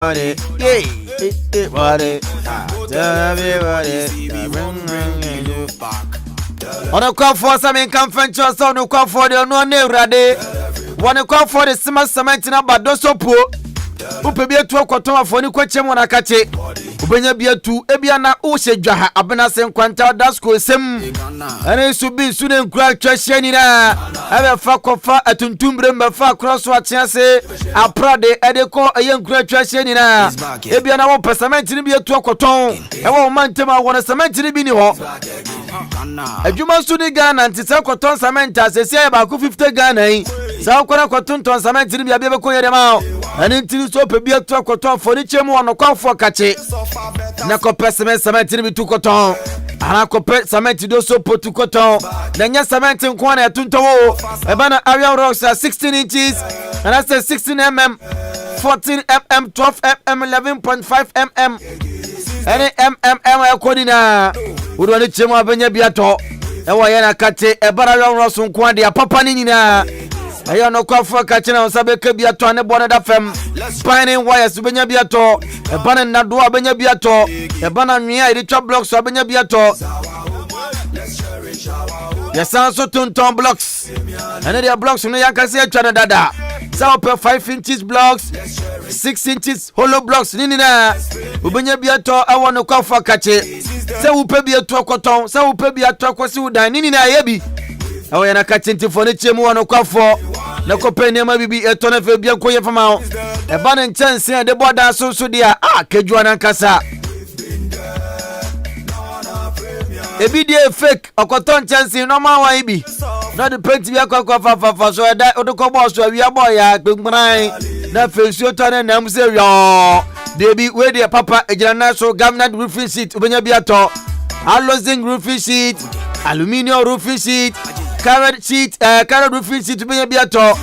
Body, body, on a call for some income ventures on the call for the no rade. One call for the summer cement in a badoso poor. Upe be a 2 quarter for the question when I catch it. Ubenya be a 2 Ebiana Ose Jaha Abena Sen Quanta Dasco Sim. And it should be soon and crack Cheshenina. Have a fuck of a tuntumbre, Mafa cross what chance a prade edeco a young crack Cheshenina. Ebiana won't cement in be a 2 quarter. I won't mind to my one cement in the binio. A Juma Suni Ghana and Tisa Cotton Samantha says about 50 Ghana. Sao Cotton Samantha in the Abiaco. And until so be a 2 quarter for the chemo on a call for catch. Nako pesame cement bi tukoton anako pe cement do so potukoton nanya cement nkwana atuntowo ebana area rocks are 16 inches and I say 16 mm 14 mm 12 mm 11.5 mm any mm akodina udwani chemo abenya biato ewa yana kate ebara area rocks nkwana dia papa ni nyina ayo no kwafo kache na osabeka biato ane bona da fem spinning wires benya biato ebana nado abenya biato ebana nwia editwa blocks abenya biato yasanso tonton blocks ene dia blocks no yakase atwa dada sa op 5 inches blocks 6 inches hollow blocks nini na ubenya biato awo no kwafo kache se upe biato koton se upe biato kwasi udan nini na yebi awo yana kache ntifo chemu wono kwafo na kopeni ma bibi etona fe bia koye fama e ba ne chance de boda so dia kedua na nkasa ebi die fake okoton chance no ma wan ibi no de paint bia kwa fa so da odoko boss wi aboy ya gbengran na fe su otona na mu se yo debi we de papa ejira na so government roofing sheet obenya bia to alozing roofing sheet aluminium roofing sheet carrot sheet carrot roofing sheet benya biato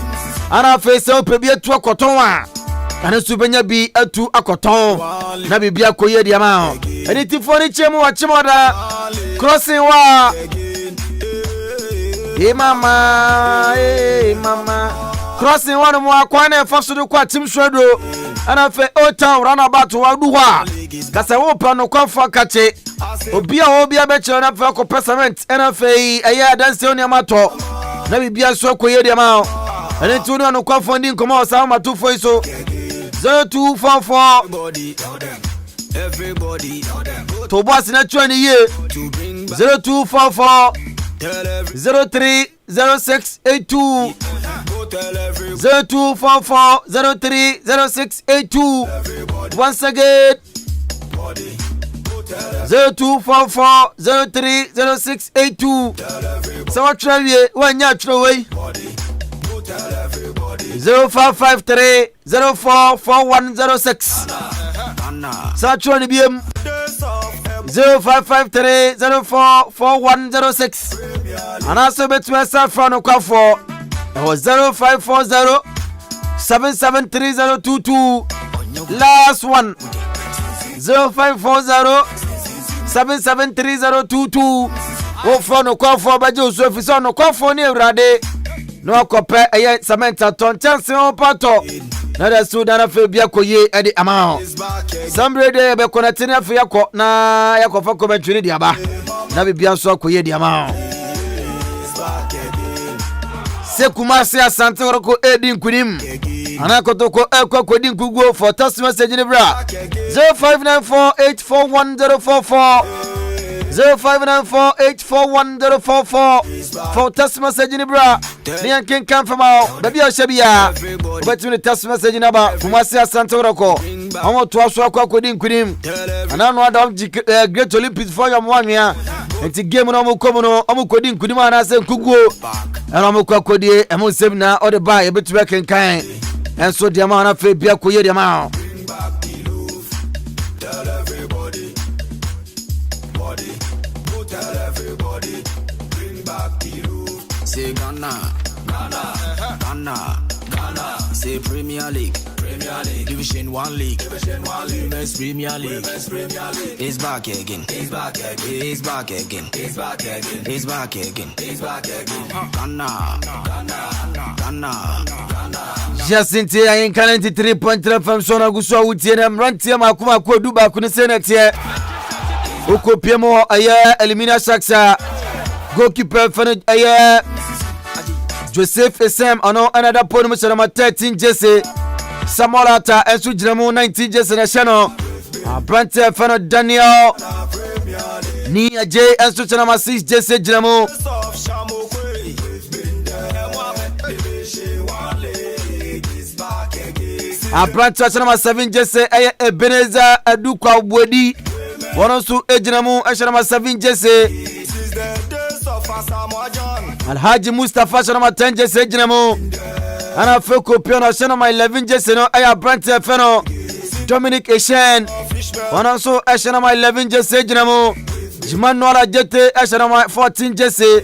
ana face ope bi atu akoton a ana su benya bi atu akoton na bi bia koye dia ma eni ti fori chemu wa chimoda crossing wa mama crossing wa no mo akwane faso kwa tim shredo ana fe o town runabout wa duwa kasa wo pa no kwa fa kache obia be chere na fa ko pesament ena fe aya dance oni amato na bibia so ko yedi ama ene tu no kwa fa ndi nkomo sa ma tu foi so 0244 everybody to boss na chwani ye 0244 030682 0244 030682 once again 0244 030682 so trawie wanya trowey 0553 044106 so troni biem 0553 044106 anaso betuma safra no kwafo 0540 773022 last one 0540 773022 o phone call for bajo so fi so no call for ni urade no akope eye samenta ton chance on pato na da sudan fa bia koye edi ama sambre de be connect na fa yakọ na yakofa commentary di aba na bibia so koye di ama se Kumasi Asante Kotoko edin kunim ana Kotoko kodi nkugo for text message ni bra 0594841044 0594841044 for text message ni bra ni yankin kan fama baby oshabia obetumi text message na ba Kumasi Asante Kotoko omo to aso akwa kodi nkunim ana no adam Great Olympics for your mwania enti game no mo komo no omo kodi nkunim ana se nkugo ana mo kwa kodi emo sem na o de ba ye betu kenkan enso de ma na fe bia koye de ma say Ghana say Premier League Division 1 League Best Premier League is back again Ghana Jacinti Ahenkan 93.3 FM Sona Guswa Wutie na Mrantie Makuma ko duba ku ne senetie Okopiemo aya Elmina Saksa goalkeeper fan aya Joseph Esem ono another point mo serama 13 jesse Samolata ensu jiramu 19 jesse na chano Abrantie fan Daniel ni aje ensu serama 6 jesse jiramu Abrantie serama 7 jesse aya Ebeneza Adukwa Bodi Wanonsu ejinamu serama 7 jesse Alhaji Mustafa Shanama 10 jesse jinamu Ana feko piano Shanama 11 jesse no aya Abrantie feno Dominic Eshen Wanonsu Shanama 11 jesse jinamu Jiman Nola Jete Shanama 14 jesse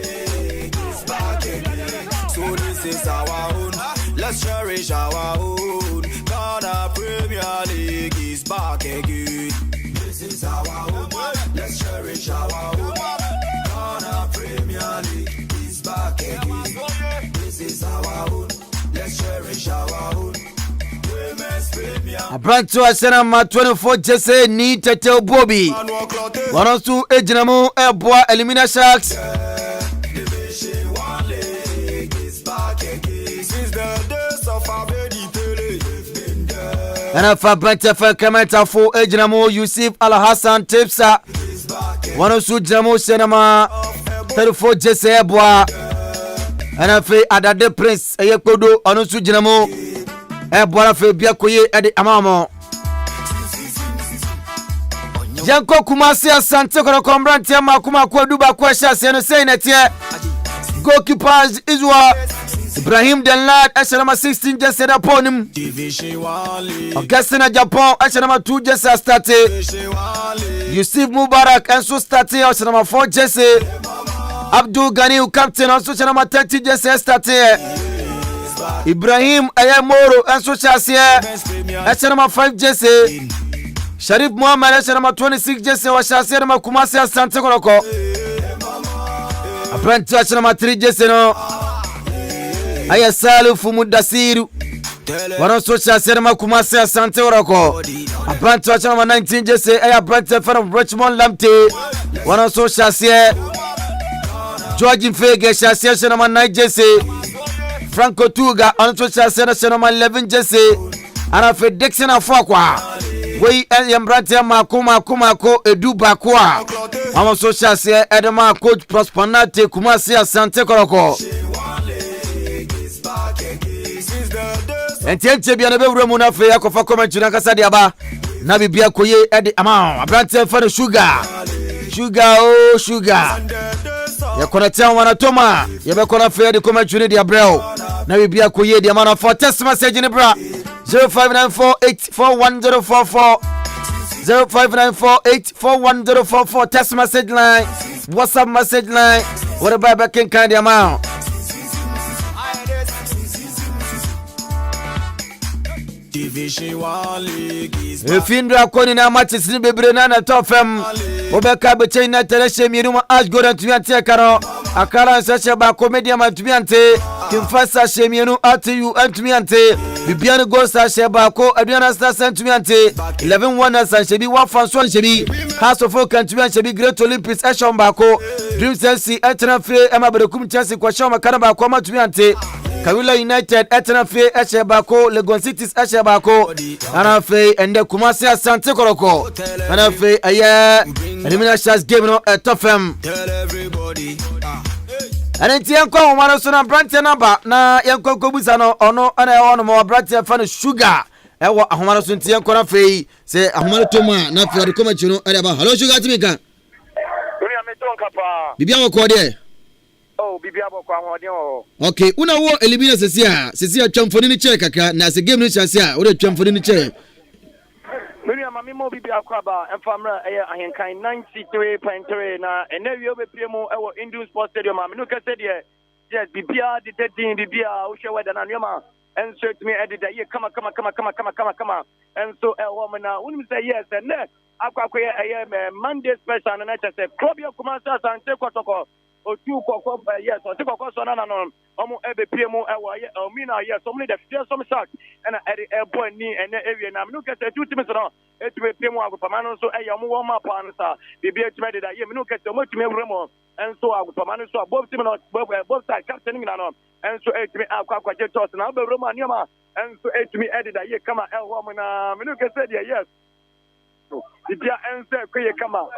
So this is our own. Let's cherish our own. Ghana Premier League is back again. This is our own. Let's cherish our own. Ghana Premier League is back again. This is our own. Let's cherish our own. Women's Premier. Abrantie Shanama 24 jesse ni Tete Bobby Wanonsu ejinamu Eboa Elmina Sharks Ana fa Abrantie fa kamenta fo ejinamu Yusuf Al Hassan Tipsa Wanonsu jinamu Shanama 34 jesse Eboa Ana fe Adade Prince Eyekodo Wanonsu jinamu Eboa fe biakoye ede amamo Janko Kumasi Asante Kotoko Mbrantie Makuma ko duba ko hyase no sei netie goalkeepers Izwa Ibrahim Denlad Asharama 16 jesse da ponim Augustina Japan Asharama 2 jesse starte Yusuf Mubarak enso starte Asharama 4 jesse Abdul Ghani captain enso Asharama 30 jesse starte Ibrahim Ayamoro enso hyase Asharama 5 jesse Sharif Muhammad Asharama 26 jesse wa hyase na Kumasi Asante Kotoko Abrantie Asharama 3 jesse no Aya Salufu Mudasiru Wanonsu hyase na Kumasi Asante Kotoko Abrantie Asharama 19 jesse aya Abrantie from Richmond Lamte Wanonsu hyase George Mfege hyase Asharama 9 jesse Franco Tuga Wanonsu hyase na Asharama 11 jesse Ana fe Dixon Afakwa Wei Mbrantie Makuma ko eduba kwa Wanonsu hyase Edema coach Prosperity Kumasi Asante Kotoko Entienche bia na bewura mu na fe yakofa comment na kasa de aba na bibia koye ede ama Abrantie fa no sugar ya connectia wana toma ya be kona fe de comment ni de abrel na bibia koye de ama na for text message ni bra 0594841044 0594841044 text message line WhatsApp message line what about Ahenkan de ama Division 1 League is Efindra akoni na matches ni bebre na top fm obeka beche na tereshe miru as goran tumiante karo akara sache ba comedy ma tumiante kimfasa shemienu atu antumiante bibiane go sache ba ko aduana star tumiante 11-1 san shebi wa fanson shebi house of folk tumiante shebi great olympics eshon ba ko dream sense etna fe emaberekum chance kwa shoma kana ba ko ma tumiante Kawila United etna fe Eshebako Lagos Cities Eshebako Anafe ende Kumasi Asante Kotoko Anafe aya Elmina Sharks game no etofem Anenti yanko umano so na Abrantie number na yanko kobusa no ono ana ono mo Abrantie fa no sugar ewo ahomano so nti yanko na fe se ahomano toma na fe de comment no ade ba hello sugar timika Uri ametonka pa bibia wako de Oh, bibia boko ahode o. Okay, una wo Elmina sesia twamfoni ni che kaka na se game ni chance a wo de twamfoni ni che. Miri amami mo bibia kwaba emfamra Ahenkan 93.3 na enewi obepie mu ewo Indian Sports Stadium am no kase de yes bibia de dedin bibia wo hwe weda na nyoma enso tumi edida ye kama enso ewo mena unim say yes and akwakoye Monday special na chese club yo Kumasi Asante Kotoko otu koko yes o ti koko so na no omo ebe pie mu e wo Elmina yes omo the fear some shock and e boy ni ene area na me no kete tu timi so no etube pie mu agopama no so e omo wo ma pa no sa bibia etime de da ye me no kete omo tumi ewure mo enso agopama no so bob timi no bob side captain ni na no enso etime akwa je toss na be roma nioma enso etime edida ye kama e wo mo na me no kete de yes Idia ense kweye kama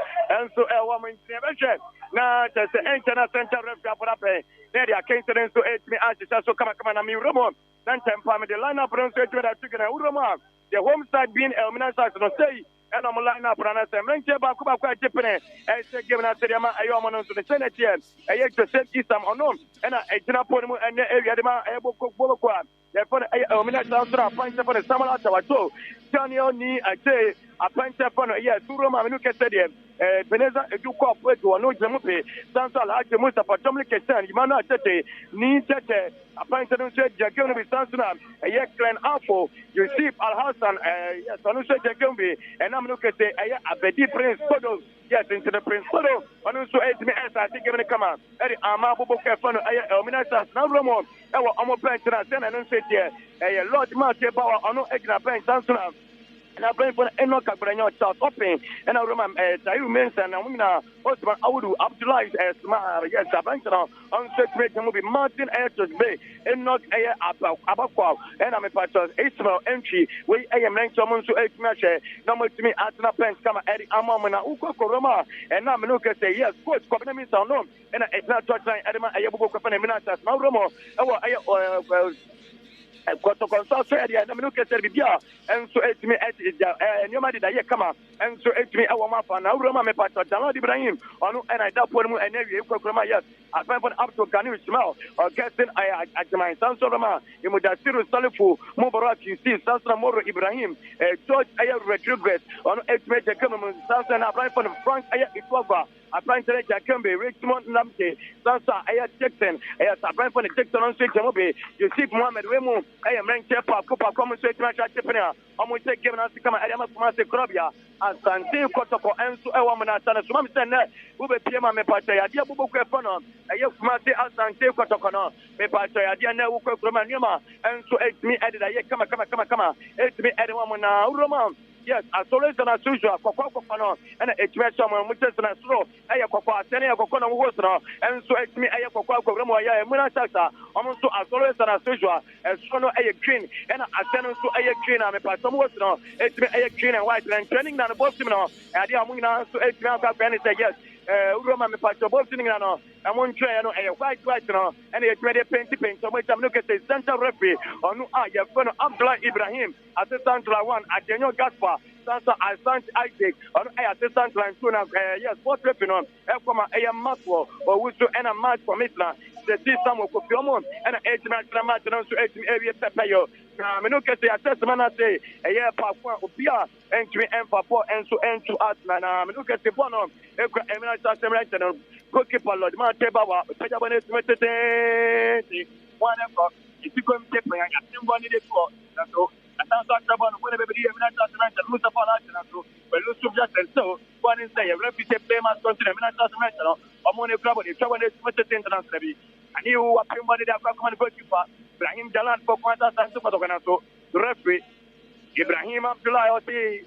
enso ewa mwintine beshe na tese enchana center ref apurape neri akense enso etimi asisa so kama na miuromo nantempa me the lineup enso etimi da tukena uroma the home side being Elmina side no say and I'm line up and I say menche ba kuba kwa jepene e se game na seriama ayo mo no so the senate e ye to set isam onom and e tina poni mu ene area de ma e boko kwa therefore Elmina transfer point for the samala tawato Daniel ni ate appointed for yes Roma menu kese de Veneza edu ko apo no jemupe sanso ala ate Mustafa Dominic Kesan imana atete ni tete appointed no se jagem no bi sanso na ye Clan Afo Yusuf Al Hassan yes no se jagem bi and am no kese Abedi Prince Kodo yes into the Prince Kodo onu so etimi esa ti give me kama eri ama bobo kefa no Elmina Stars na Roma e wo omo bench na se na no se tie Lord Mark Bawa onu egna bench sanso na na brain for eno kabranyo chat open and I remember Tayu Mensa na wina Osman Awudu Abdullah Esma yes abankana on set make him be Martin Airtos Bay eno abakwa and I'm a pastor Ismail entry we am nine someone so match no more to me atna pens kama Eddie Amama na uko koroma and na me say yes coach ko na mi sound no and it's not touch line Edema ayabuko ko na minata na romo Kotoko so area na me no kese bibia enso etimi nyoma de da ye kama enso etimi e wo ma fa na uroma me pastor Jalal Ibrahim onu and da por mu enewie kokroma yes afa for up to Kanu Ismail or getting ajman sanso roma imudasiru salifu mubarak yusi sanso moro Ibrahim George ayer Rodriguez onu etimi je kama sanso na Brian for Frank ayer Itwava Apprentice Jakembe Richmond Namke Sansa ayer Jackson ayer Brian for Jackson on switch mobe Yusuf Mohammed Wemu I am ranked up Copa Common Switch match at Japan. Almost given us to come at Kumasi Asante Kotoko Ensu Ewamana Sana Sumam Sene Ube Pima me Pataya Dia Bubu Kwefono Kumasi Asante Kotoko me Pataya Dia Ne Uko Kromanyuma Ensu me added a kama me added Wamana Uroma. Yes, as always and as usual, Kokokano, and it's met someone with us and a slow, Ayakoko, Tenia Kokono Wosno, and so it's me Ayakoko, Ramoya, Munasasa, almost as always and as usual, as Sono Ayakin, and I send to Ayakin, I'm a person Wosno, it's me Ayakin and White, and training than a Boston, and the Amuna, so it's now got Benny say yes. Roma me pastor Boston no and one try no white no and it's ready paint so much I'm look at the center referee on ya for Abdullah Ibrahim assistant line 1 Adenyo Gaspar Sansa Asante Isaac on assistant line 2 yes what referee on come a Maxwell or which to and a match for Mitla the system of Kofiomon and 8 match no so 8 area Pepeyo me no get the assessment I say a year part 1 Obia entry and for 4 and so and to us na me no get the one on Elmina Stars right and goalkeeper Lord Matebawa Pejabane Smete 1 o'clock if you come take me and somebody dey for so Asansa Tabon when everybody Elmina Stars right and Mustafa Lachana so but lose subject and so one is say referee play must continue Elmina Stars right no omone club dey trouble dey Smete international be and you are somebody that come and goalkeeper Ibrahim Jalan for Kumasi Asante Kotoko so referee Ibrahim Abdullah Oti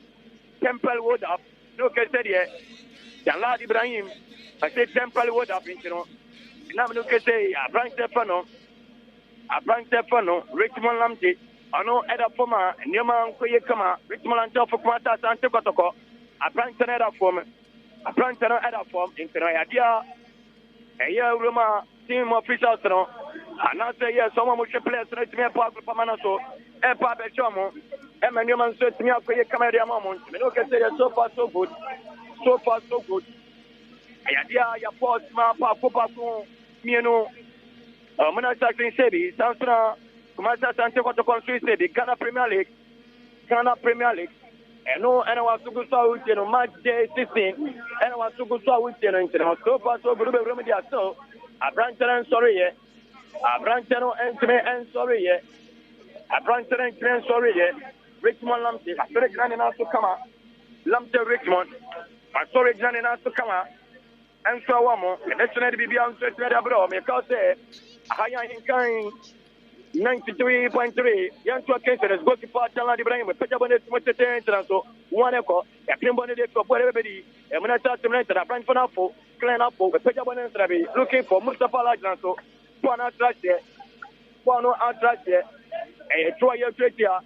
Temple Wood up no ke said here Jalal Ibrahim I say Temple Wood up you know now no ke say Abraham Stefano Richmond Lamte ano eda forma nioma nkoye kama Richmond Lamte for Kumasi Asante Kotoko Abraham eda form you know idea Roma team officials no and I say yes someone should play so to me park for manaso e pa be chomo e me nioma nso to me akoye kama dia mamo me no ke say so far so good idea ya post ma pa ko mieno muna talking sebi Samsung Kumasi Asante Kotoko sebi Ghana Premier League and no and I want to go so you know match day 16 and I want to go so you know so far so good be media so a branch and sorry Richmond Lamte sorry Lamte Richmond sorry Johnny not to come out and so one, and that's not to be on Twitter, bro. Because Ahenkan 93.3, young to a case that is going to part of the brain with Pejabonnet, so one echo, a Pimbonnet for everybody, and when I start to mention a Frank Fanafo, Clan Apple, the Pejabonnet, looking for Mustafa Lajnaso, one attract there, one attract there, a 2-year trade here.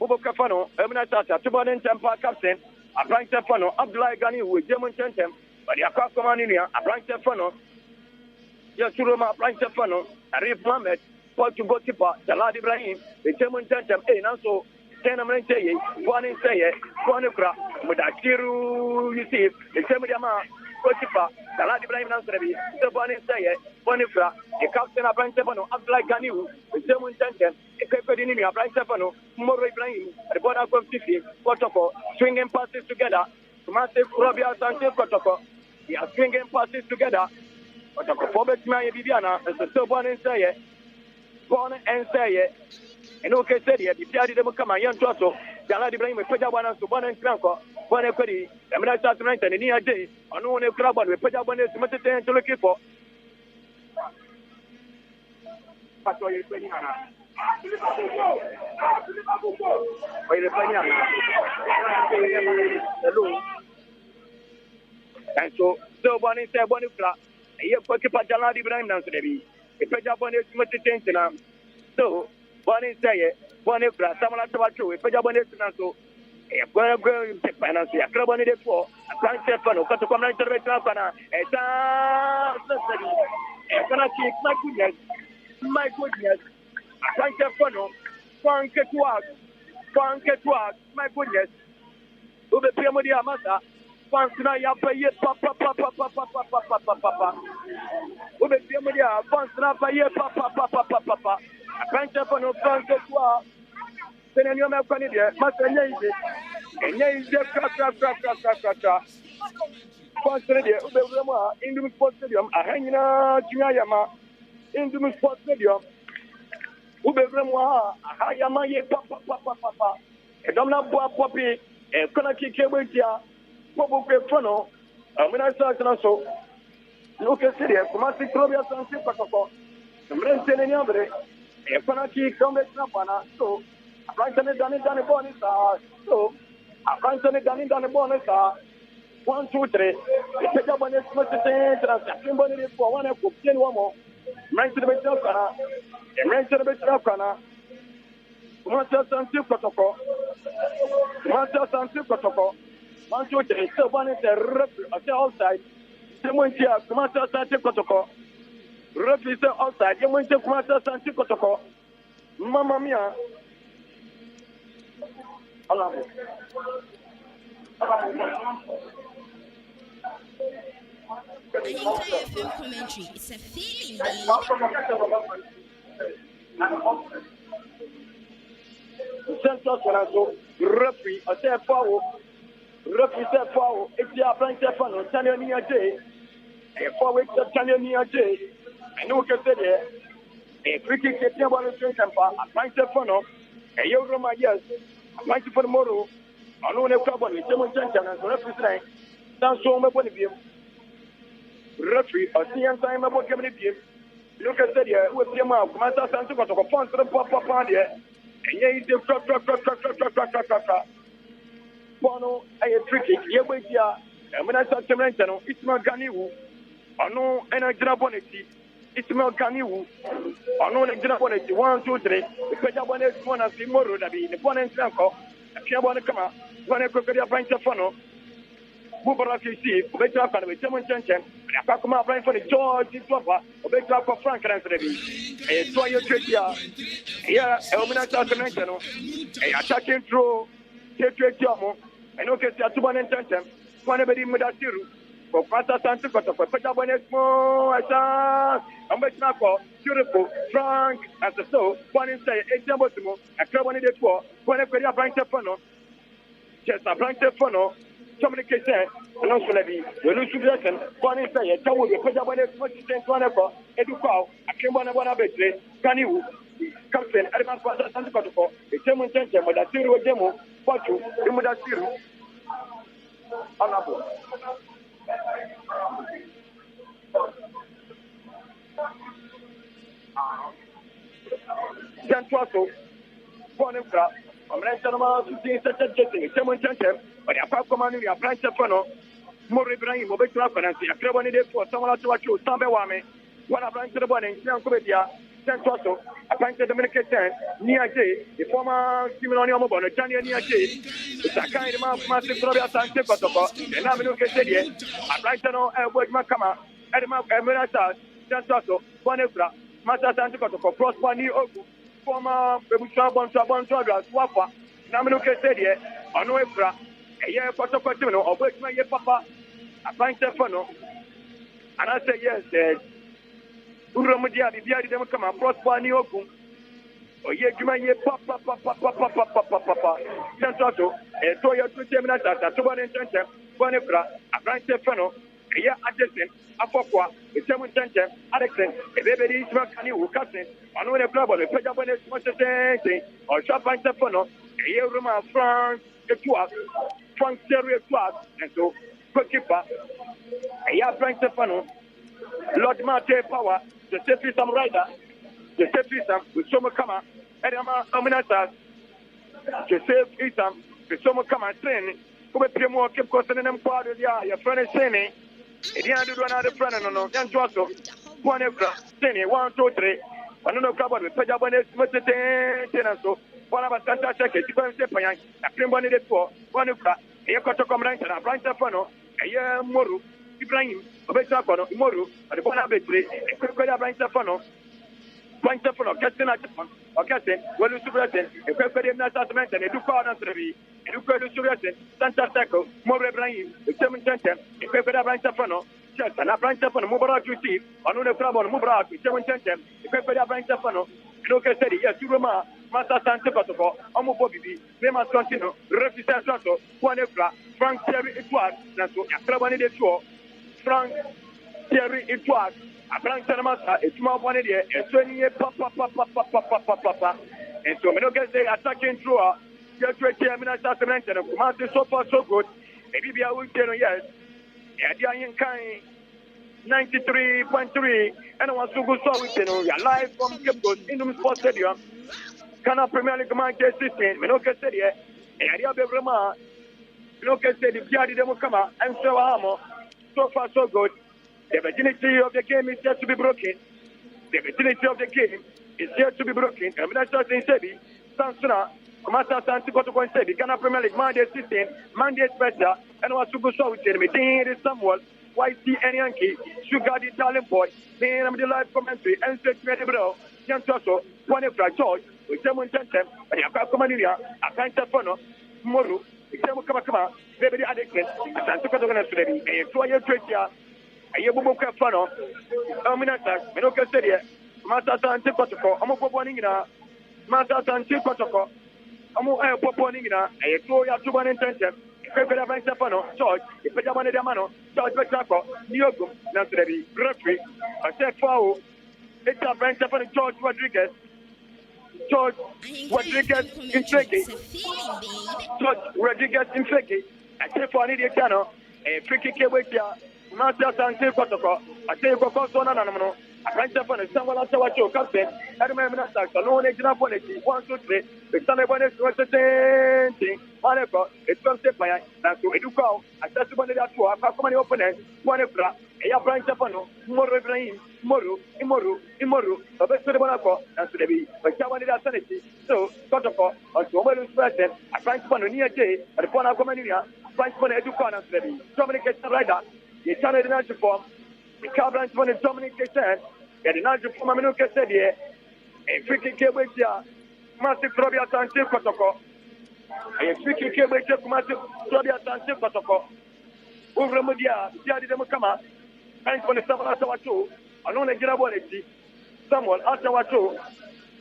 Ubo Cafano, Elmina Tata, 2 Temper Captain, a Frank Stefano, Abdullah Gani with German Tentem, but the Akwa Commander, a Frank Stefano, Yasuruma, Frank Stefano, Arif Mohammed, Portugal Tipa, Jalad Ibrahim, the German Tentem, and also Tenaman Say, one in Say, one Ukra, with Akiru, you see, the Temadama, Tipa, Jalad Ibrahim Nasrabi, the one in Say, one Ukra, the Captain of Frank Stefano, Abdullah Gani, the German Tentem, a paper in India, Frank Stefano, Moro Ibrahim, the border of 50, Kotoko, swinging passes together, Kumasi Asante Kotoko, they are swinging passes together. Kotoko, Pobet Maya Bibiana, and the Sobon and Say, Born and Say, and okay, said here, the Piadi de Mukama, Yan Toto, Jalad Ibrahim, Pejaban, Subon and Cranko, one equity, the Minata Tonight and Nia Day, on one club with Pejaban is Matatan to look for. That's why you're playing Hannah. And so one is a one flat. You put Jalad Ibrahim now to the if Pejabon is much attention. So one is say one if someone has to true. If Pejabon is not so, if one of them take finance, a club on it for a Frank Stefano, got to come out to the Rapana, a my goodness, Frank Stefano, Frank Etwag, my goodness. Ube Piamodia Mata, Frank Naya Paye, Papa. Ube Piamodia, Frank Naya Papa. Frank Stefano, Frank Etwag, then you have Canada, Master Navy, and Navy, Frank Ube Indum Sports Stadium, Ahenkan, Jinayama, Indum Sports Stadium. Ubevremoa, Hayama ye papa, a domina boa poppy, a Konaki Kewetia, Popo Frono, when I saw so. Look at Syria, Kumasi Asante Kotoko, the Mrenton and Yambre, a Konaki Comet Napana, so a Brighton done it a bonus, so a Brighton done a bonus, 1, 2, 3, the Pejabon is much the same, somebody for one of 10 more. Right to the bit of Kana, and right to the bit of Kana. Kumasi Asante Kotoko, Kumasi Asante Kotoko, 1, 2, 3, so one is a rep of the outside. Someone here, Kumasi Asante Kotoko, rep is the outside. You went to Kumasi Asante Kotoko, Mamma Mia. Allah. Ahenkan FM commentary. It's a feeling. Central Toronto, referee, a step forward, referee step forward, if you are playing Stefano, Tanya J, a forward Tanya J, and no can say there, a cricket captain about the train camper, a playing Stefano, a Yoroma, yes, a playing for the Moro, I know no problem with German Junction and referee saying, that's so much one of you. Referee, a CM time about giving it to look at the year with your mouth, Kumasi Asante Kotoko, phone to the papa here, and yes, the truck. Bono, a tricky, you wait here, and when I start to mention it's not Ganiwu, I know, and I grab on it, it's not Ganiwu, I know, and grab on it, 1, 2, 3, the Pejabon is one of the Moro, the one and Sanko, a Piabon come out, one a crocodile pint of funnel. Mubaraki see, better up with German Junction, and I come out for the George Papa, or better up for Frank and a 2-year trade here. Here, Elmina National, a attacking through, take Jamo, and okay, Tuban and Tentem, Panabedi Mudasiru, for Kumasi Asante Kotoko, Pejabon is more, I'm better for beautiful, Frank, as a so, one inside, a Jambotimo, a club on it for, one of the Frank Stefano, just a Frank Stefano. Communication, and also the Lucian, one is a town with the Pejabon is much the same one ever, Educao, a Kimbana Betre, Kaniu, Captain, Elmina Asante Kotoko, the German Tentem, but a Syro demo, Potu, Imudasiru, Anabo. Jantuaso, Bonifra, Amrantanama, Semontantem, but apart from money, a branch of funnel, more Ibrahim, Mobile Finance, a clever idea for someone to watch you, Sambawame, one of branch of the morning, Jankovedia, Jantuaso, a branch of Dominican, Nia J, the former Simonio Mobile, Tanya Nia J, it's a kind of massive Florida Asante Kotoko, and Naminuke Sedia, a branch of Elwood Makama, Edema Emirata, Jantuaso, Bonifra, Masa Asante Kotoko, Prosper New Ogu. Former Bontra, Wafa, Naminuke said, on Webra, a year Potokotino, or wait my papa, a pint of funnel. And I said, yes, Uramudia, the Biadi Democama, Prosper Nioku, or ye give my papa, Santato, a Toya 2 minutes at 2 center, Bonefra, a pint of funnel, a year adjacent, a Papa, a 7 center, Alexen, a baby is not any who cousin. I know the club or the Pejabon much the same thing, or Champagne Stefano, a year room of France, a twat, France Terrier twat, and so, goalkeeper, a year Frank Stefano, Lord Marte Power, the safety some rider, the safety some with Somokama, Edama Aminata, the safety some with Somokama train, who appear more keep costing them part of your friend is saying, if you do another friend, no, and also, one extra, 1, 2, 3. One of the club with Pejabon so one of us Santa Check, you can say Payang, a Primboni de Four, one of a Kotoko Branch and a branch of Funnel, a year Moru, Ibrahim, a Betacono, Moru, and the Bonabetri, a quick branch of Funnel, branch of Funnel, Captain or Captain, well, you superintend, a quick Nassament and a Ducard and Trevi, and you could superintend, Santa Seco, More Ibrahim, the 7 center, a quick branch of Funnel. And a branch of Mubarak to see, on the club on Mubarak, 7 center, a quick branch of Funnel, look at Steady, yes, Roma, Masa Asante Kotoko, Omo Bobi, Nemas Contino, Refisa Santo, Juanefra, Frank Terry Etuad, Naso, a club on the show, Frank Terry Etuad, a branch of Masa, a small one idea, a 20 year papa, and so many guys they attacking through just right here, Minnesota, and Kumasi so far so good, maybe I will tell you yes. Ahenkan 93.3 and I want to go so with you live from Cape Coast Indom Sports Stadium. Kana Premier League match 16. We don't get said here. Area Bebrema. We don't get said the Biadi Democama and so Hamo. So far so good. The virginity of the game is yet to be broken. The virginity of the game is yet to be broken. And that's just in Sebi, Sansuna. Kumasi Asante Kotoko and Sebi, Ghana Premier League, Monday 16, Monday special, and what's to go so with me. Dean Samuel, YC and Yankee, Sugar the Talent Boy, then I'm the live commentary, and State Medibro, Jan Tosso, one of George, with someone Tentem, and Yakamania, Asante Fono, Moru, Examo Kamakama, Baby Addicted, Asante Kotoko and Sebi, and 2 years later, a Yabuka Fono, Elmina, Menoka Sedia, Kumasi Asante Kotoko, Omo Bonina, Kumasi Asante Kotoko. Amu proponing na e to ya tuba ntentem kwekwe ban Stefano George e peja bane de mano George Betako Niogum na trebi referee Asefao eta ban Stefano George Rodriguez in Feke George Rodriguez in Feke Asefao ni de kano e friki kewetia Kumasi Asante Kotoko Asefao so na no Akancha for the Samuel Tawacho captain, Edmina Saxon, no National Bonnet, 1, 2, 3, the Sunday Bonnet was the same thing. Whatever, it's from Sepaya, and so Educo, accessible to our company opponent, whatever, a branch of Pano, Moro Ibrahim, Moru, Imoru, a best of the Bonaco, and so they be, but someone in sanity. So, Kotoko, or Somalus President, a branch Pano near J, and the Bonaco Mania, branch Pano Educon, and so they be, Dominic Rider, the Channel National Form. The Cabran for the Dominication, and the Naja from Aminuka said here, a freaking Kewetia, Massive Probia Asante Kotoko, a freaking Kewetia, Massive Probia Asante Kotoko, Uramudia, Biadi Democama, and for the Samuel Atawacho, I know the Giraboneti, Samuel Atawacho,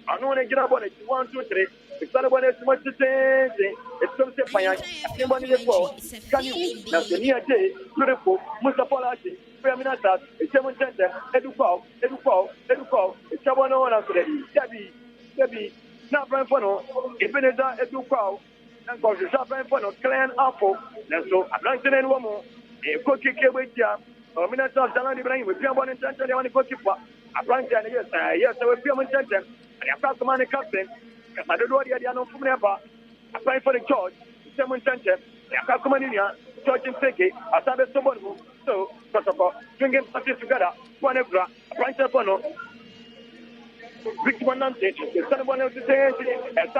I know the Giraboneti, 1, 2, 3, the Salabon is much the same thing, it's some Sepaya, I can't want to can you, now the near day, beautiful, Mustapha. Minata, a 7 center, Educo, a Chabano and Debbie, not Branfono, Ebenezer, Educo, and Gosha Branfono, Clan Apple, and so I'm 19 and one more, Cookie Kewitia, or Minutes of Salan Ibrahim with Piamon and Center, the only cookie for a branch and yes, I will Piamon Center, and I pass the money captain, because I don't know what the other from never. Apply for the church, Simon Center, Yakakumania, Church in Seki, Asabe Sobonu, so, Protocol, drinking parties together, one extra, a branch of Bono, Victor Nante, the son of one of the days, and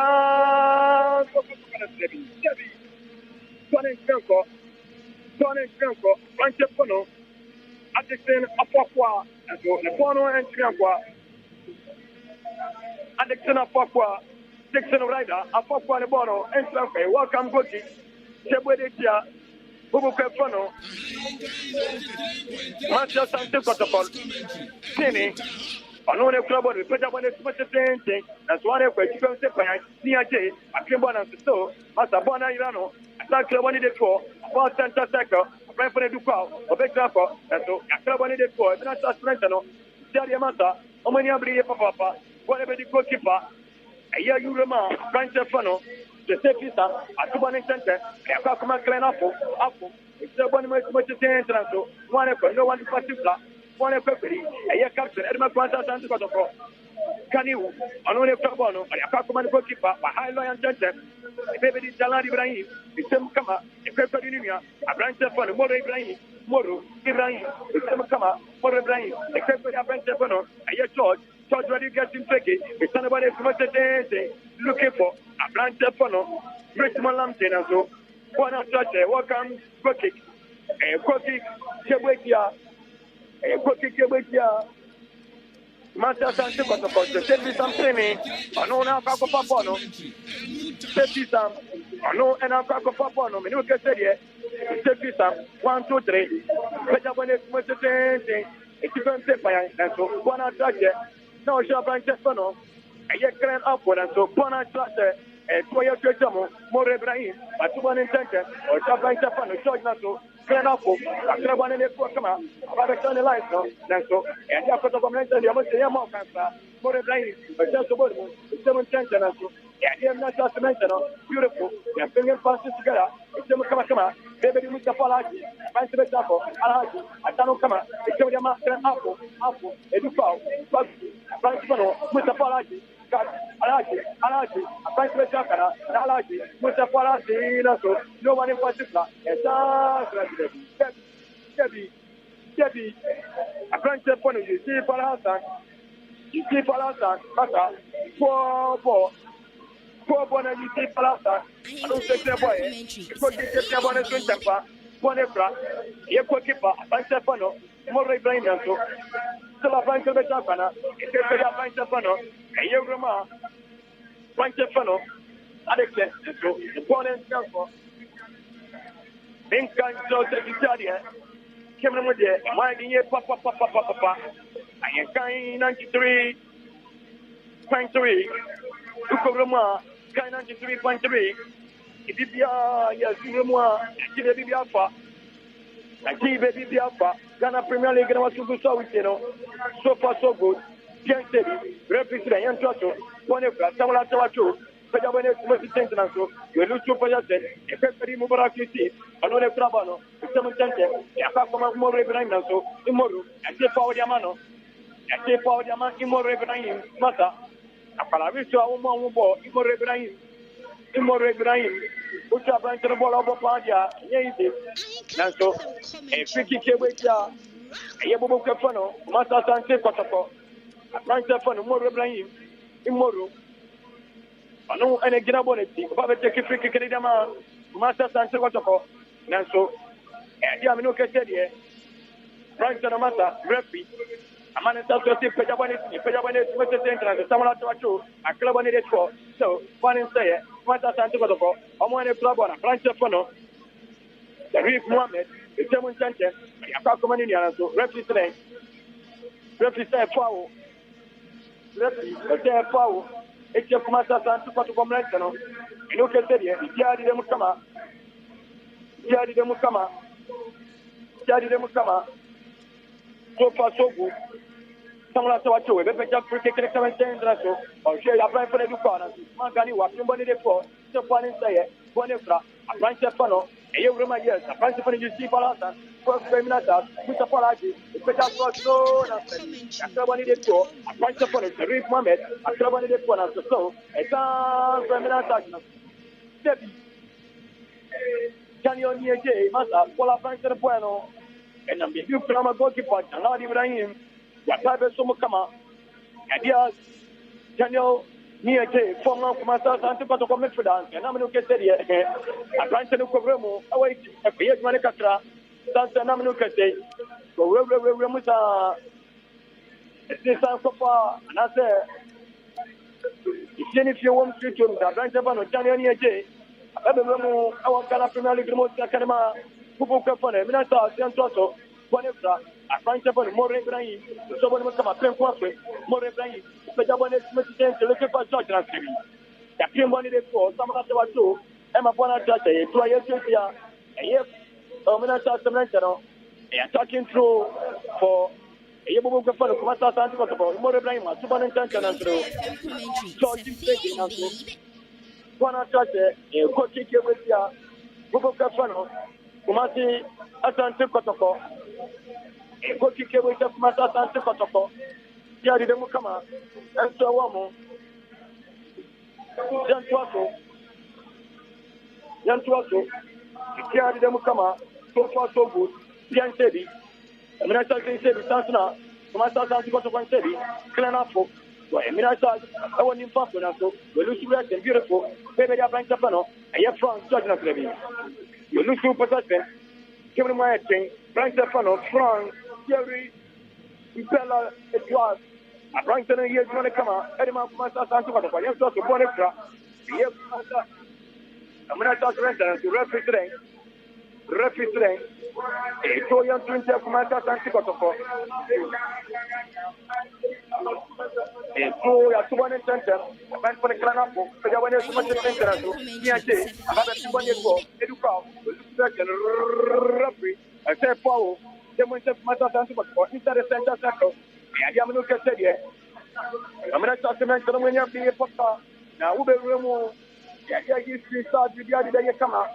Tony Franco, branch of Bono, Addison Apokwa, and so the Bono and Trianqua, Addison Apokwa. Dixon Rider, Apokwa and Bono, and Franco, welcome, Goki, Chebuedia, Bubu Kefono, Kumasi Asante Kotoko, Tini, Anone Club, we put up on the same thing, that's one of the chicken separate, near J, a Kimbon and so, Masabona Irano, a Club on the four, about Santa Seco, a friend for the Ducal, a big grapple, and so a Club on the four, and that's Trentano, Diamata, Omania Papa, whatever the goalkeeper. A year you remember, Branch of Funnel, the safety staff, at Kumasi Center, and Kakuma Clan Apple, it's the one much to one effort, no one in particular, one effort, a year captain, Edmund Kumasi Asante Kotoko, Kaniu, Anone Kabono, and Kakuma goalkeeper, a high lion center, a baby Jalad Ibrahim, the same Kama, a paper Unia, a Branch of Funnel, Moro Ibrahim, Moro Ibrahim, the same Kama, Moro Ibrahim, a paper Branch of Funnel, a year George. George ready getting tricky. It's somebody looking for a branch of funnel. Richmond Lampton and so. One after welcome, Cookie. A Cookie Kewetia. A Cookie Kewetia. Master Asante Kotoko. The safety something. I know now Kako Papono. Safety some. I know and I'll Kako Papono. You can say it. Safety some. 1, 2, 3. But I want to say it's even safer. And so one after no, shall branch of funnel. A year grand upward and so Bona Cluster, a 2 year Chamo, More Ibrahim, a 2 1 in center, or shall branch of funnel, short Nato, grand upward, a 3 1 in the 4 come out, about a light, no, and so, and you have got a comment on the Amazon cancer, More Ibrahim, a just a word, 7 center and so, and you have not just to mention, beautiful, their fingers passes together, it's a Kama, baby with the Falaji, Fancy the Tapo, Alaji, a Tano Kama, it's a master apple, a Dupao, Francisco, Mr. Falaji, Alaji, a Fancy the Takara, Alaji, Mr. Falaji, no one in particular, Debbie, a French phone, you see Palasa, Kaka, 4 born and you see Palasa. I don't take their boy. You could get their one as temper, one efra, you could keep a bunch of funnel, more brain and so. Still a bunch of the Japana, it takes a bunch of funnel, a year grandma, bunch of funnel, Alexander, so the born and camper. Ahenkan so the Cameron with the winding year, Papa. Ahenkan 93.3, Ukoroma. 93.3. If you are, yes, you know, Baby Alpha. Baby Alpha. Ghana Premier League, and what you saw with you know. So far, so good. Can't say, represent and trust you. One of us, someone after two. But when it's most intentional, so you lose 2%. If everybody move around, you see, another Trabano, 7 cents. I can't come out more Ibrahim, so tomorrow, I say power Yamano. I say power Yaman, Imor Ibrahim, Mata. Apalaviso a uma ball, Imor Ibrahim, which are branch the ball of Padia, Yazy. And so, a 50 Kewetia, a Yabu Kafano, Master Asante Kotoko, a branch of Fano, More Ibrahim, Imoru. I know any Ginabonity, Baba take a free Kedama, Master Asante Kotoko, and so, and Yamino Casadia, branch of the Master, Refi. A man is also a Pejabani, Mr. Central, someone out of a club on it for. So, one in say, Mata Santiago, a one club on a branch of Funnel, the Reef Mohammed, the German Center, a Kakumania, so represent foul. Represent foul. It's your Kumasi Asante Kotoko, you know, Jadi de Mukama. So far, so good. Someone else watch you. But just cricket so or share your plan for the Ducana. Mangani was somebody before. So one in say one extra. A branch of funnel. you remind yes, a bunch of you see Palata, first Feminata, Mr. Palati, Peter Frosto, after one day to a bunch of it, a reef moment, after one day to us so, a time Feminata. Can you hear Jay, Massa, Pola Franca Bueno, and I'm the new Flama goalkeeper, and not Ibrahim, Yatabe Somokama, and yes, Daniel. Near Jay, former Kumasi Asante Kotoko midfielder, and I'm going to say, I can't tell you Kovremo, away a Piet Manicatra, that's an Amino Kate, Remusa, this time so far, and I say, if you want to do the branch of Daniel Jay, I don't know our Premier League remote Academa, Kupu Kapone, Minata, Santoso, Bonefra, a branch of More Ibrahim, someone will come up, More Ibrahim. But I wanted to look for George and Stevie. The team wanted it for some of the two, Emma Bonaccia, 2 years here, and yes, Minata Sementano, and talking through for a Yabu for Kumasi Asante Kotoko, More Ibrahim, Suban and George Stevie, Bonaccia, a coaching with ya, Bubu Kafano, Kumasi Asante Kotoko, a coaching with Kumasi Asante Kotoko. Yari de Mukama, and so Wamo, Yantuaso, Yari de Mukama, so far so good, Yan Sebi, and when I start saying Sebi, Sansana, Kumasi Asante Kotoko Sebi, Clanafo, Minasa, I want him fast enough, so we lose red and beautiful, baby, I find Sapano, and you're from Judge Nasabi. You lose super suspect, give him my thing, Frank Sapano, France, Jerry, Bella, it was. A Brighton here is going to come out. Edema Kumasi Asante Kotoko. Yes, also one extra. Yes, I'm going to talk to referee today. A 2 young twin Kumasi Asante Kotoko. A 2 1 center. A man for the Clanapo. But I want to much center. Yes, about 1 year ago. Educao. Referee. I said, Paul. They went to Kumasi Asante Kotoko. Inside the center circle. I'm going to say, I'm going to talk to the when you be a papa. Now, we will remove you start with the other day come out.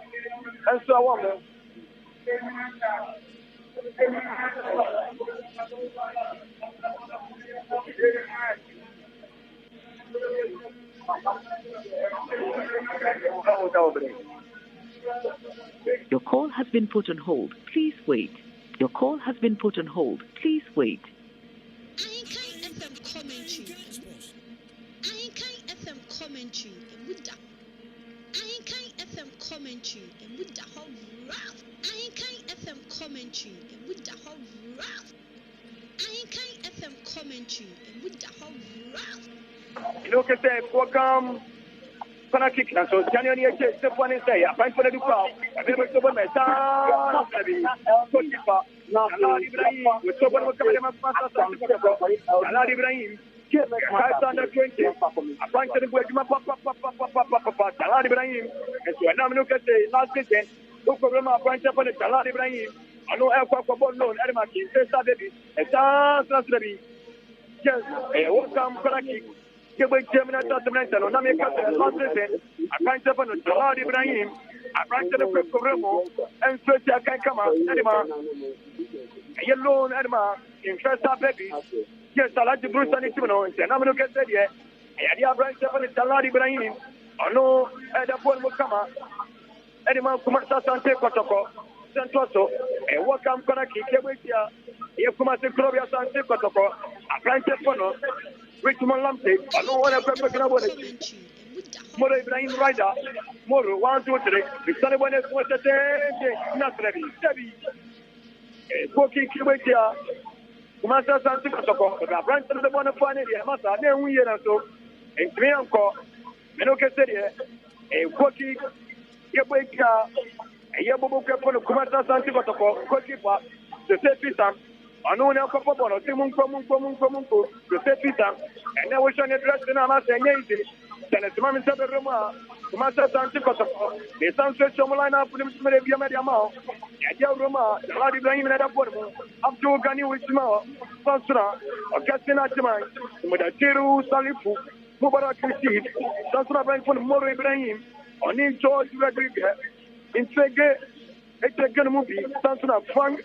And so on. Your call has been put on hold. Please wait. Your call has been put on hold. Please wait. Ahenkan FM commentary. Ahenkan FM commentary. Ahenkan FM commentary. Ahenkan FM commentary. Ahenkan FM commentary. You know, can say, welcome. Gonna kick now, so January step one and say, I find for the crowd. I've never sober my son. With someone who come to Ibrahim. Under 20. I find to the way Papa Ibrahim. And so I'm looking at the last season. Look over my branch up on the Talad Ibrahim. I know Alpha for loan, Edmaki, Tessa Baby, and Sans Baby. Yes, welcome, Karaki. Give me German Testament on Namika, last season. I find up on the Talad Ibrahim. I branch to the Quick Remo and Stretch I can come out, Edma. A yellow Edma in Tessa Baby. Yes, I like the Bruce and Timon, and I'm going to get there yet. And I branch up on the Talad Ibrahim. I know at the point will come out. Edema Kumasi Asante Kotoko, Santoso, and welcome Konaki, Kewetia, Kumasi Asante Kotoko, a branch of Pono, Richmond Lamptey, I don't want to go to the Moro Ibrahim Rider, Moro, 1, 2, 3, the Sunday one is what the same, not ready, Debbie, Koki Kewetia, Kumasi Asante Kotoko, a branch of the one of Fanny, Massa, then we are so, and Trianco, Menoka Sedia, a Koki. Yabeka, Yabuka, Kumasi Asante Kotoko, goalkeeper, the same Peter, unknown Alcopono, Timon, the same Peter, and now we shall address the Namas and Yazi, then it's Mamma Roma, Kumasi Asante Kotoko, the Sunset Shomalina, Pulimia Mediamao, and Roma, the Ladi Ibrahim at Apormo, up to Gani with Small, Sansra, or Castina Timai, with a Tiru Salifu, Mubarak Christi, Sansra Bank for Moro Ibrahim. On in George Rodriguez, in Trege, It's a good movie. Something of Frank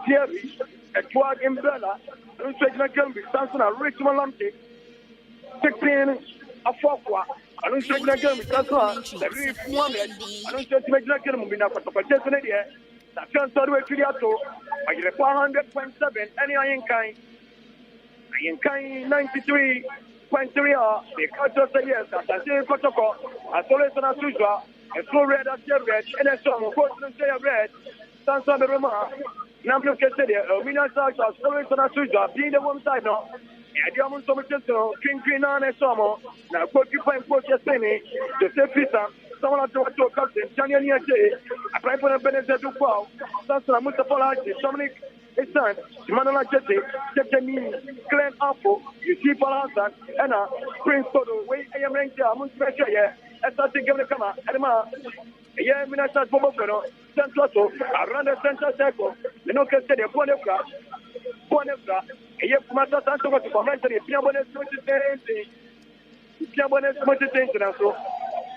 Thierry, a twag in Bella, don't take my gun, something of Richmond Lumpy, 16 a Fokwa. I don't take my gun, the Reef Mohammed. I don't take my gun, moving up at the particular idea. That can't start with Triato. I get a 400.7, any Ahenkan. Ahenkan 93.3, the culture say yes, Asante Kotoko, Asante Kotoko, a slow red at your red, and a song, of course, say a red, Sansa de Roma, Nambu Cassidy, Elmina Sarge, Asante Kotoko, being the one side now. I don't so much to King on a summer. Now, what you find for your Senate, the Sefisa, someone to a captain, Chania J, a private benefit to fall, Sansa Mustafa, Dominic. It's time. Manala Jesse, Jesse, Glen Apple, you see Palazan, and Prince Toto, wait, I am ranked there, I'm special, yeah, and start to give the camera, and yeah, Minasa Bobono, Santoto, around the Central Circle, the no can say the Bonefra, and Mata Santo to comment on the Piabones, Piabones, and so.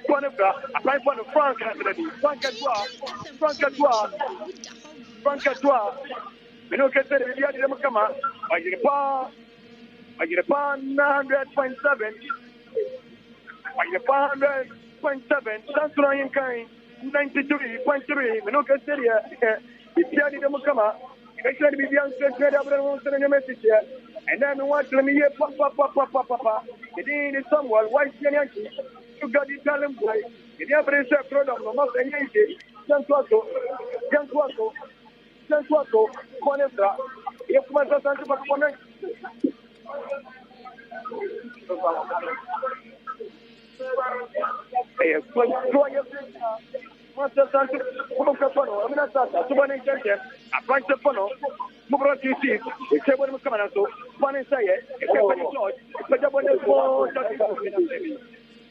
Bonefra, apply for the Frank Catois. We don't get the Mukama. I get a pound 900.7. I get a pound 100.7. That's Ahenkan 93.3. We don't get the It's the Mukama. I said, be young, said, I message here. And then we want to hear papa. It ain't someone, white Yankee. You got the talent boy. If you have a product, no more than Yankee. Santuato, Conebra, if my Santa Connect. Master Santa Copano, I'm not Santa, Subani Junction, a Frank Stefano, Mubra TC, the table of Camanato, one and say it, if you want to George, but I want to go.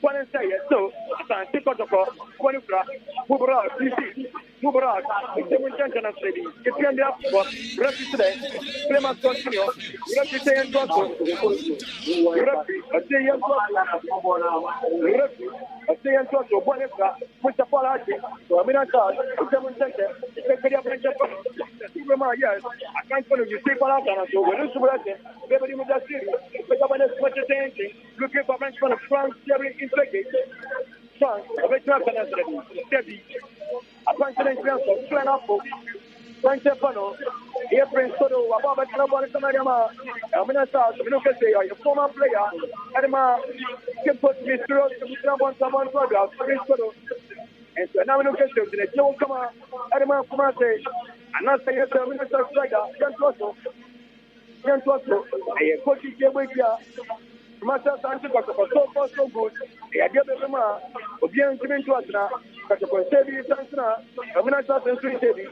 One and say it, so, Asante Kotoko, Konifra, Mubra TC. Mubra, the intention of city. If you end up for represent, Clement Continue, represent Toto, represent Toto, Bonefra, Mr. Palati, Aminata, German Center, yes, I can't follow you, see Palata, so we're everybody with that city, but I'm much attention, looking for French from France, Jerry, infected, France, a bit of steady. A president plan up Frank Stefano, here Prince Toto, Ababa Club, Samarama, Elmina, look at a former player, Adama, can put me through someone program, Prince Toto, and so now look at the Joe Kama, Adama Kumasi, and not say yes, Minister Striker, Jan Toto, a coaching Gawakia, Master Santa Kotoko, so good, a Gabama, Obian Jimin to us now. But the Conservative Sansana, I'm not talking to City.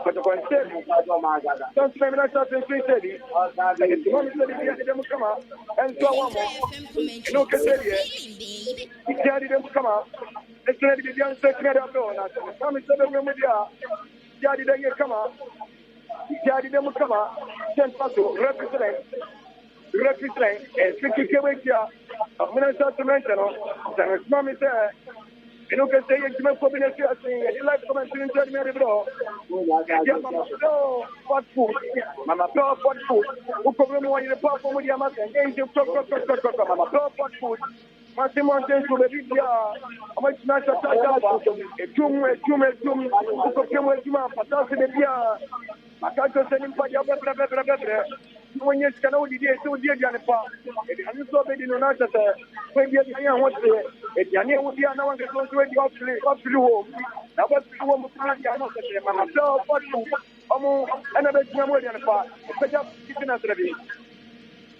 But the Conservative Sansana, I'm not talking to City. And the moment that they come out, and so on, no Casadia, it's carried them to come out. It's ready to be young secretary of law. Come and say, Media, Daddy, then you come out. Daddy, then you come out. Send Paso, represent, and 50 Kawakia, of Minnesota to mention, and his mom is there. You know, can say it's my combination. You like to mention in me, bro. What food? Mama, what food? Who come on the platform with your mother? And you talk, Mama, what food? Massimo says to the Biblia, how much natural talk, a tomb, who come with you, Patas in the Bia. I can't send him for your better. When you can only do so dear Janipa, and you saw the Nonata, when you want to, if Yanni would be no one to go to it, up to home. Now, what's the woman plan? I'm not what you, another Janipa, but up kitchen at the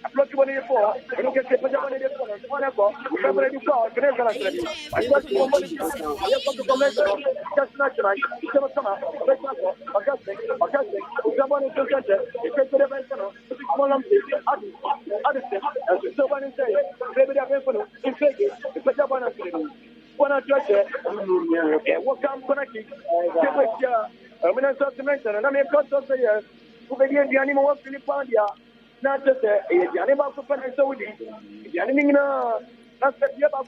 I plot you for, I don't get the pajama in the whatever, whatever you saw, I got you one, I have to comment, just natural, come out, Auguste, someone is presented, if it's the event, as someone is saying, maybe they're going to infect it, the pajama is one of your what comes connected, I'm going to mention, and I mean, God does say yes, who begin the animal of Philippandia. Not just a Yanima Super Saudi, Yanina, that's the Yabba,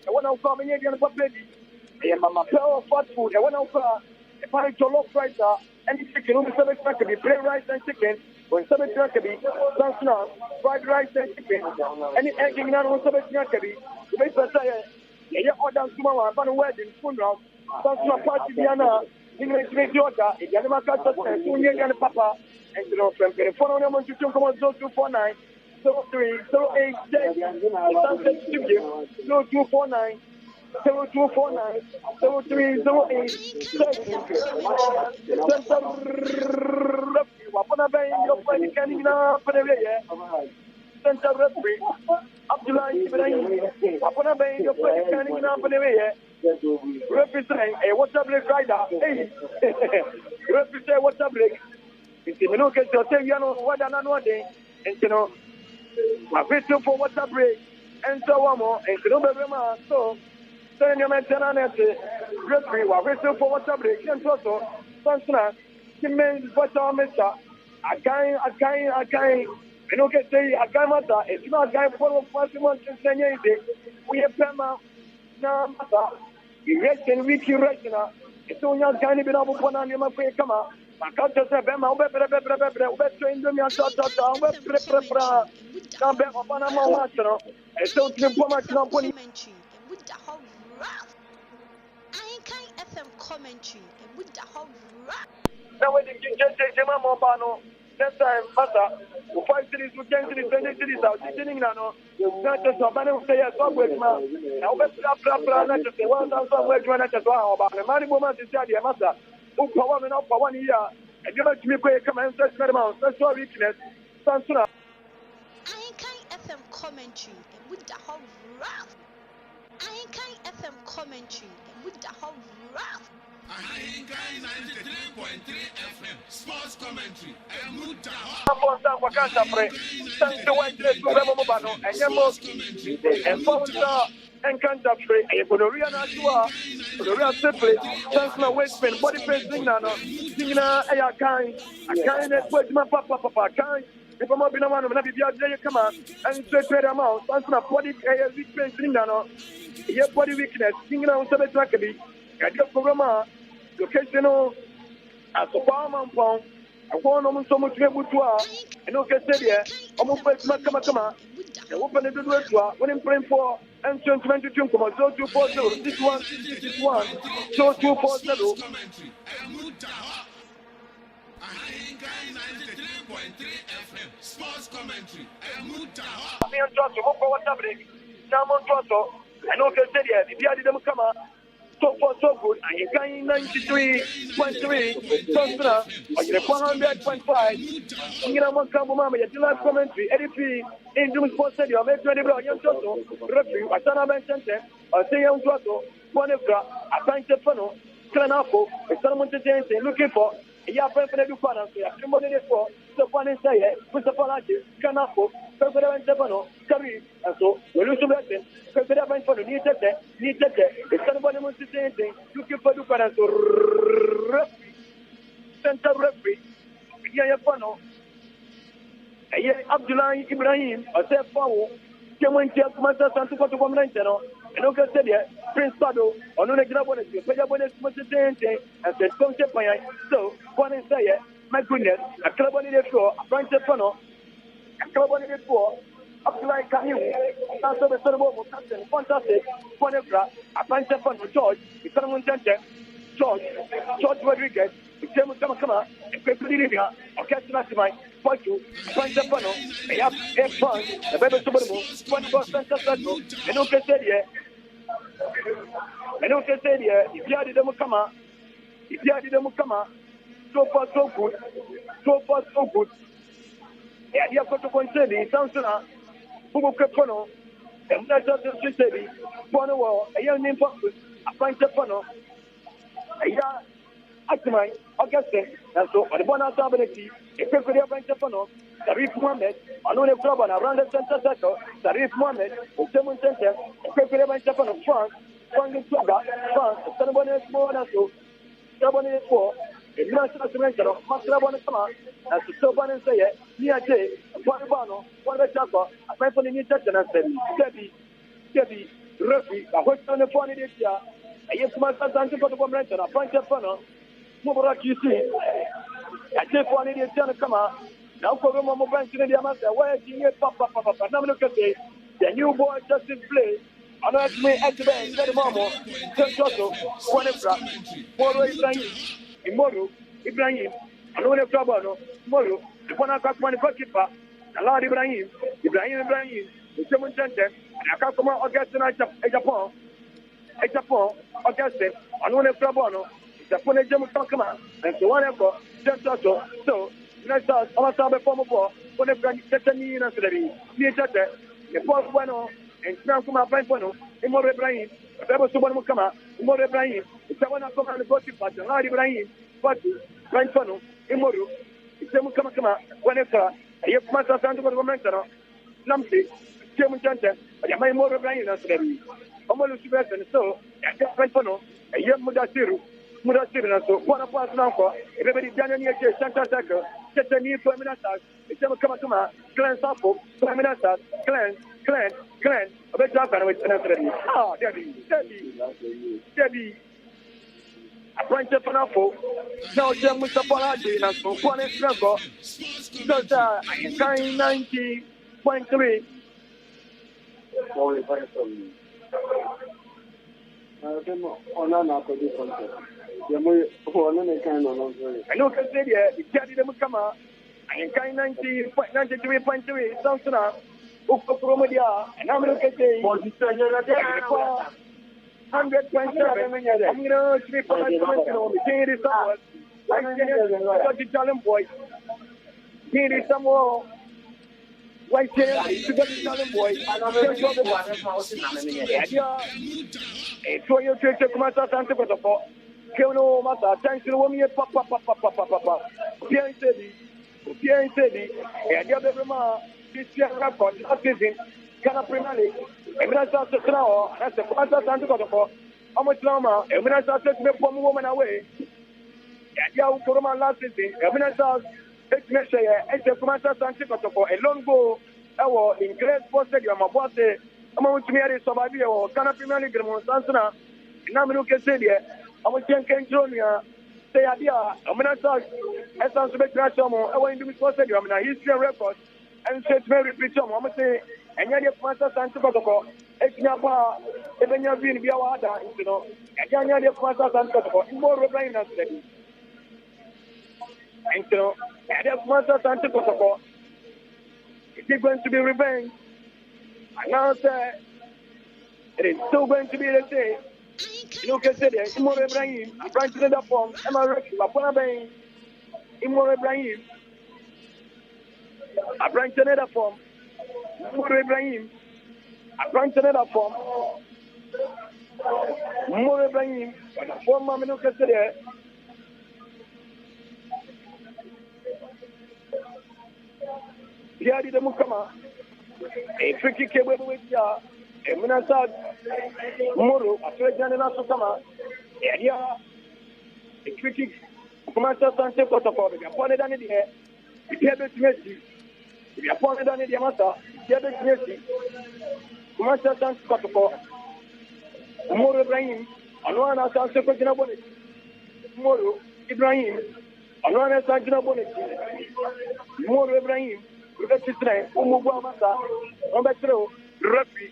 one of coming again for Betty. Mama Pearl fast food. And when I was a pint jollof rice and chicken, only 7 can be plain rice and chicken. When 7 can be sunshine, fried rice and chicken. Any egg in on 7 can be. You may say, yeah, order tomorrow, but a wedding, funeral, sunshine party, Diana, English Majota, Yanamaka, Sonia and Papa, and you know, from the phone number to come on 0249 03 08 0249 0249 0308 Wapona bay your friend canning up for the Center referee Abdullah Ibrahim Wapona bay your friend canning up for the representing a water break rider. Hey, represent water break. It's a minute to tell you what another day, and you know, I waiting for water break, and so on more, and so so. Send your maintenance referee, while waiting for water break, and so Sansana, he means what our mister. I can't. You know, get say I can't matter. It's not a guy for 5 months and 10 years. We have Pema, no matter. You rest and week you rest now. It's only a tiny bit of one on your face. Come on. I can't just have Bema, we're trained to me and shut up. We're come back upon a more national. And so to the woman, Commentary and with the whole rough. Ahenkan FM commentary and with the whole rough. now when you just say Mobano, that time, Massa, 5 cities, 10 cities, 20 cities out, sitting now. Not just a banner say a song with man. Now, let's not just say 1,000 words when I just wow about the money woman is the Massa. Who power enough for 1 year. And you let me come and search my mouth. That's your weakness. Sansuna. Ahenkan FM commentary and with the whole rough. Ahenkan FM commentary and with the whole rough. Ahenkan 93.3 FM sports commentary and Muta. And Encanta free, a Bonoria Natua, Bonoria simply, Sansuna Westman, body pain thing now, Singina, a kind of my papa, kind. If I'm not being a man, I'm not be a come on and straight amount, Sansuna body a weak pain thing now, your body weakness, singing on Sabbath Rakabi, and your program, locational as a farm pound. I want almost so much able to and okay, say, almost come on, open the door, when I'm praying for. And 22 come on, 0240 61 0240. Ahenkan 93.3 FM sports commentary and Muta. Me and Josh, what for what break? Now on Josh, I know can say the Bia didn't come out. So far so good. Ahenkan 93.3 Sansana, or 100.5. You know, Mamma, your live commentary, Eddie in Doom Sports Stadium, make 20 young Josso, referee, Asana Ben Center, or say young Josso, Ponefra, a pint of funnel, Clanapo, a Solomon James, looking for a young friend for the Dupanas, a money for, so one and say, with the Palachi, Canapo, President Stefano, Kari, and so, we lose to Latin, President for the need that, if somebody wants to say anything, looking for Dupanas, referee, center referee, yeah, funnel. Abdullah Ibrahim, a safe power, came when Kumasi Asante Kotoko and okay said Prince Pado, or no Grabonus, Payabonus, and said, come to my so one and say, my goodness, a club on the floor, a branch of funnel, a club on the floor, Abdullah Kahim, Santo the Solomo, Captain, fantastic, Ponefra, a branch of funnel, George, the Solomon Center, George Rodriguez, come on, and quickly leaving her, or catch last night. Point to point the funnel, a up, a punch, a better suitable, 1% and okay said, and okay said, if you had them come out, so far so good. Yeah, you have got to consider the Sansana, who will keep funnel, and that's just the city, one wall, a young name purpose, a point the funnel, a yard. Actually, Auguste, and so on the one ability, a quickly branch of funnel, Sharif Mohammed, another club around the center circle, Sharif Mohammed, the German center, a quickly branch of funnel, France, France, someone is more than so, someone is for a national dimension of Master come out, as the Soban and say, near Jay, one Bano, one Chapa, a man for the new church and I said, Debbie, referee, I worked on the phone this year. ɛyɛ Kumasi Asante Kotoko mmerɛnkyɛ na apɔnkye fa no mobɔra kisi agyefoɔ ne deɛ tia no kama na wokɔbɛ ma mo bench no deɛ ama sɛ wɔyɛ gyinye papapapapa nam no kɛsɛ the new boy justice play ano atumi ɛte bɛn sɛde ma mo sɛntɔ so wɔne fra moro Ibrahim ano ne fra bɔ no moro ɛfɔ no akakoma ne kɔkipa na Lord Ibrahim nsɛm nkyɛnkyɛn akakoma August no Japan August ano ne fra bɔ no Japan ne gyem kankama nso wɔne kɔ sɛntɔ so next house, I'm going to perform a ball. When the brand set a knee in a celery, near Tata, the Paul Bueno, and Snap from my friend Bueno, Imore Ibrahim, the Bebo Subano Kama, Imore Ibrahim, the Savannah Kama and the Gossip Part, and Lord Ibrahim, Patu, Frank Fono, Imoru, Semu Kama, Waneka, a young master Santo Momentano, Lumpy, Semu Janta, and my Imore Ibrahim and celery. Omolu Subatan, so, and Frank Fono, a young Mudasiru. Mudasiru, so, one of us now for everybody done in your Santa Circle. Set the new Permanentas, it's never come to my Clan Sapo, Permanentas, Clan, a bit darker with another. Ah, Debbie. A branch of Panafo, now Jam with the Palaji, and so one is Franco, because Ahenkan 90.3. I know because the Caddy them come out. Ahenkan 93.3 sounds now. Uko Promodia, and I'm going to say 100.7. I'm going to sleep on my boy. Here is some more. White chair, to get the boy. So you take the Kumasi Asante Kotoko. Keono Masa, thanks to the woman, papa. Pierre Sedi, and the other man, this year record, last season, Ghana Premier League, Elmina started now, that's the Kumasi Asante Kotoko. How much longer? Elmina started to make one woman away. And the Kuruma last season, Elmina started to make sure, and the Kumasi Asante Kotoko, a long goal, in Great Sports Stadium, my boss, I'm going to marry somebody or Ghana Premier League, Sansana, and I'm going to say, I'm going to Junior. Say, I'm going to talk. I sound to make that someone. I want to do sports stadium. I'm history record. And say, very pretty. I'm going to say, and you're Kumasi Asante Kotoko. It's not about even you're being via water, you know. And you're Kumasi Asante Kotoko. More replying us today. And so, and you're Kumasi Asante Kotoko. Is it going to be revenge? And now, sir, it is still going to be the same. You can say that Imore Ibrahim, a branch in the form, Emma Rex, Lapona Bain, Imore Ibrahim, a branch in the form, Imore Ibrahim, a branch in the form, Imore Ibrahim, a form of Minuka Sede. Here did the Mukama, a tricky cable with ya. Elmina Moro, a Trejan and Asokama, area, a critic, Kumasi Asante Kotoko, if you appointed on the air, if you have it Messi, if you appointed on the Yamasa, if you have it Messi, Kumasi Asante Kotoko, Moro Ibrahim, Anwana Asante Kotoko Bonnet, Moro Ibrahim, Anwana Asante Bonnet, Moro Ibrahim, with a sister, Umubu Amasa, Ombetro, Rafi.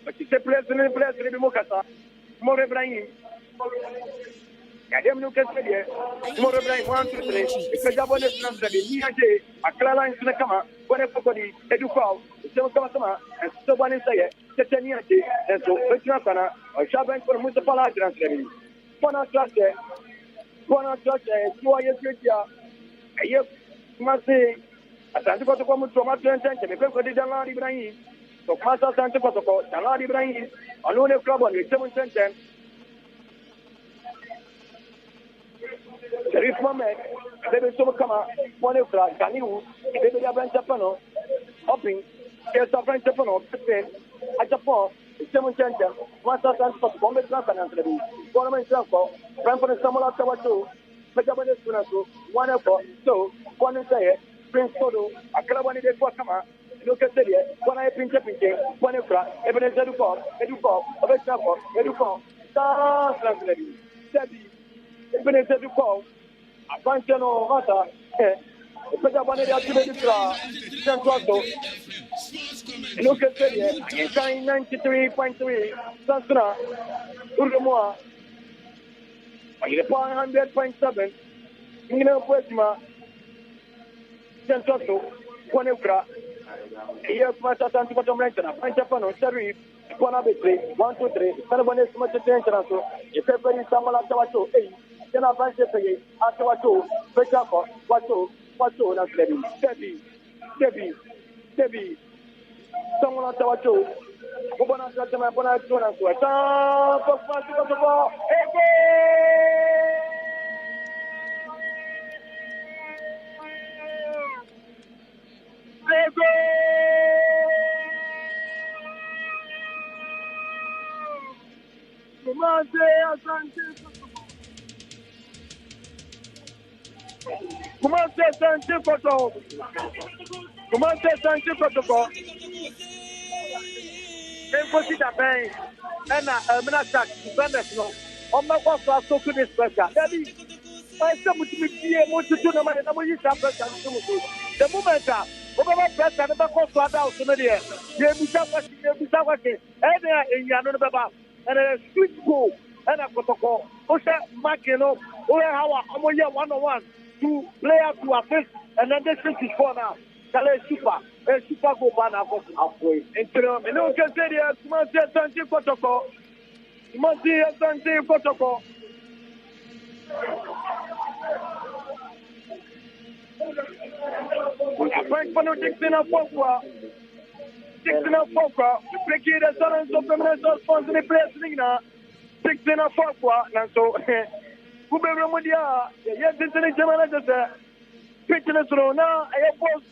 But you say, President, Mokasa, More Ibrahim. Kadem Lucas, More Ibrahim, 1, 2, 3. It's a double number, the a Clara in Sinakama, whatever, Educao, Sama, and someone is saying, Tetaniati, and so, Petrakana, or Shaban for Mustapha Translation. One Church, 2 years later, a year must say, as I got to come to my attention, because of the Lord Ibrahim. So Kumasi Asante Kotoko, Lord Ibrahim, Anone Club on the 710. Sharif Mohamed, Baby Sumakama, Monefra, Kaniu, Baby Abraham Japano, Hopping, Kelsa French Japano, Christian, Ajapon, 710, Kumasi Asante Kotoko, Metrakan and Trebi, Gorman Sanko, Frankfurt Samola Tawatu, Mejabanes Sunasu, 1 effort, so, 1 say, Prince Sodo, Akrabani de Kwakama. Look at the one I pinch, one extra, Ebenezer Educom, Educom, Debbie, even if you call, I can't know matter. But I wanted to be the look at it, 93.3, Sansuna, Urumua, 100.7, Pwesima, Santoso, Quanebra, here, Mata Santo Mentina, Pantapano, Sharif, Quanabitri, 1, 2, 3, Sanabanes, much attention. If everybody is someone like Tawato, then I'll find it after Tawato, Petako, Wato, that's Debbie, someone like Tawato, Ubana Satama, Bonatona, Kumasi Asante Kotoko. Kumasi Asante Kotoko. Enforcing the bank and Elmina tax defenders no. On my work for so to this pressure. That is, I said to be here, want to do no matter how you have pressure. The moment over pressure never comes to adults to media. You be working, and in Yanaba. And a switch go and a protocol. Osha Makino, how I'm 1-on-1 to play up to assist, and then this is for now. Kale super go banner for halfway. And you know, can say the Kumasi Asante Kotoko. Kumasi Asante Kotoko. Frank Pano Dixon of Pokwa. Dixon of Pokwa. Break it as well as the permanent response in the place. 16 of Pokwa. And so, Kubera Mudia, yes, it's an examiner. Pitching so now I have post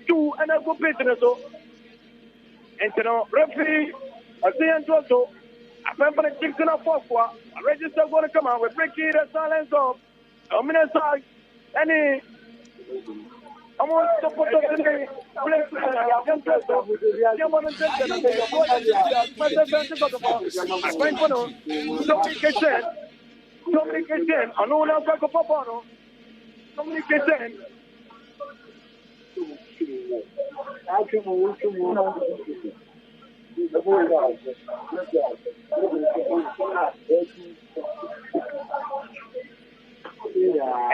two, and I go pitching so. And you know, referee, I say and also, I remember the 16 of Pokwa. I register going to come out with break it as silence of. I'm in a side. Any. I want to put up in the communication. I know now back up on communication. I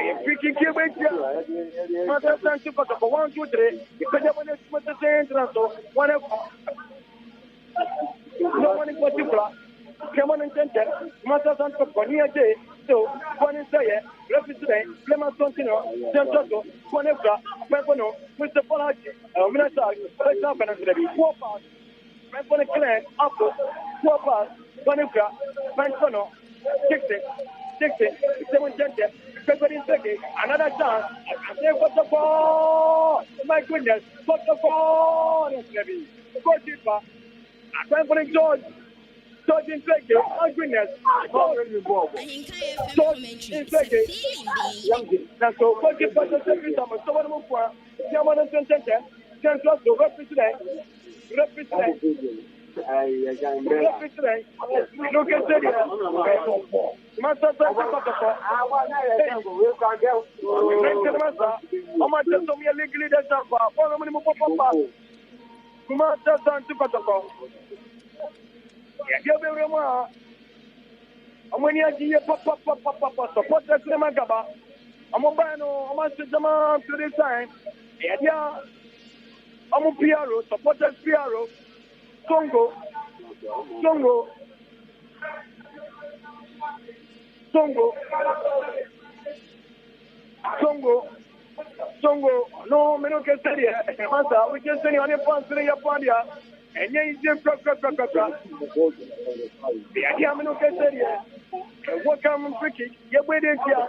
am freaking kidding. Mother Santo Kotoko 1, 2, 3. If I never let you the same transfer, whatever. No one in particular. Come on and center. Mother Santo Konia Day. So, one is there. Represent Clement Contino, Santo, Quanebra, Pepono, Mr. Polachi, Minasa, for example, and 4 parts. Pepono Clan, Apple, 4 parts, Quanebra, Pancono, 60, 7 gender. Another chance. I say, what the ball? My goodness, what the ball? Goalkeeper. I can't bring George. George in Fake. My goodness. George in Fake. Now, so, goalkeeper, the second time, so one more point. Someone in Center. Can trust the represent. Look at the Master Kotoko. How much is some legally that's up? Follow me, Master Kotoko. Yeah, you remember. I'm when you see papa, support the Magaba. I'm a bano, I'm a Jama to the time. Yeah, I'm a PRO, support the PRO. Songo. No, me no can say it. Master, we can say on your pants in your pandia. And you just crack. Yeah, me no can say it. What come freaky? You waiting here.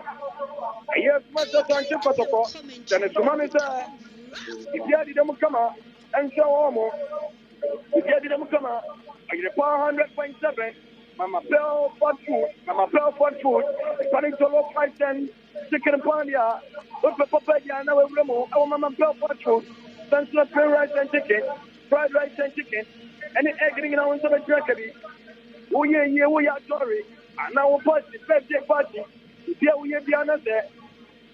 Yes, Master Santo Kotoko. Then it's Mama say, if you didn't come out and show almost. If you didn't come out, I get 400.7. Mama Bell for food. According to low price and chicken and pandia. Look for papaya and our remo. Our Mama Bell for food. Sunset fried rice and chicken. Fried rice and chicken. Any egg in our into the jerky. we are sorry. And now party, birthday party. Here we are the other there.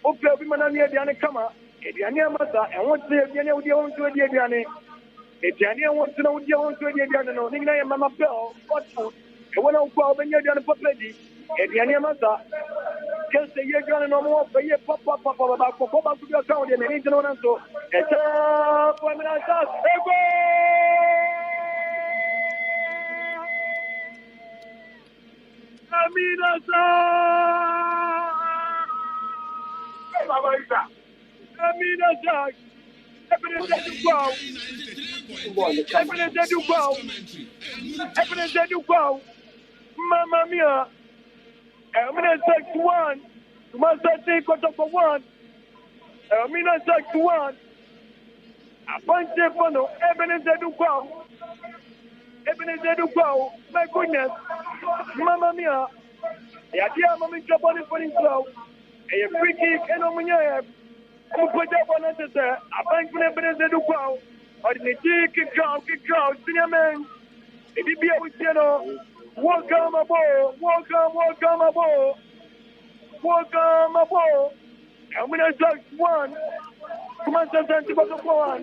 Okay, we man near the other come. Ediane Masa, and what's the Ediane with your own to Ediane? Ediane wants to know what you want to Ediane. No, Nina Mama Bell, what food? And when I'll call when you're done for Lady, Ediane Masa. Just a year gone no more for your pop up to your account and anything on so. It's up when I start. Mamma mia. Elmina 61. Kumasi Asante Kotoko 1. Elmina 61. Asante Bono. Ebenezer Dukwao. My goodness. Mamma mia. Yadia Mami Jaboni for himself. A free kick and Omunya. Who put up on it? A bank for Ebenezer Dukwao. Or the kick out. Senior man. It be with you. Welcome aboard. Elmina 1. Kumasi Asante Kotoko 1.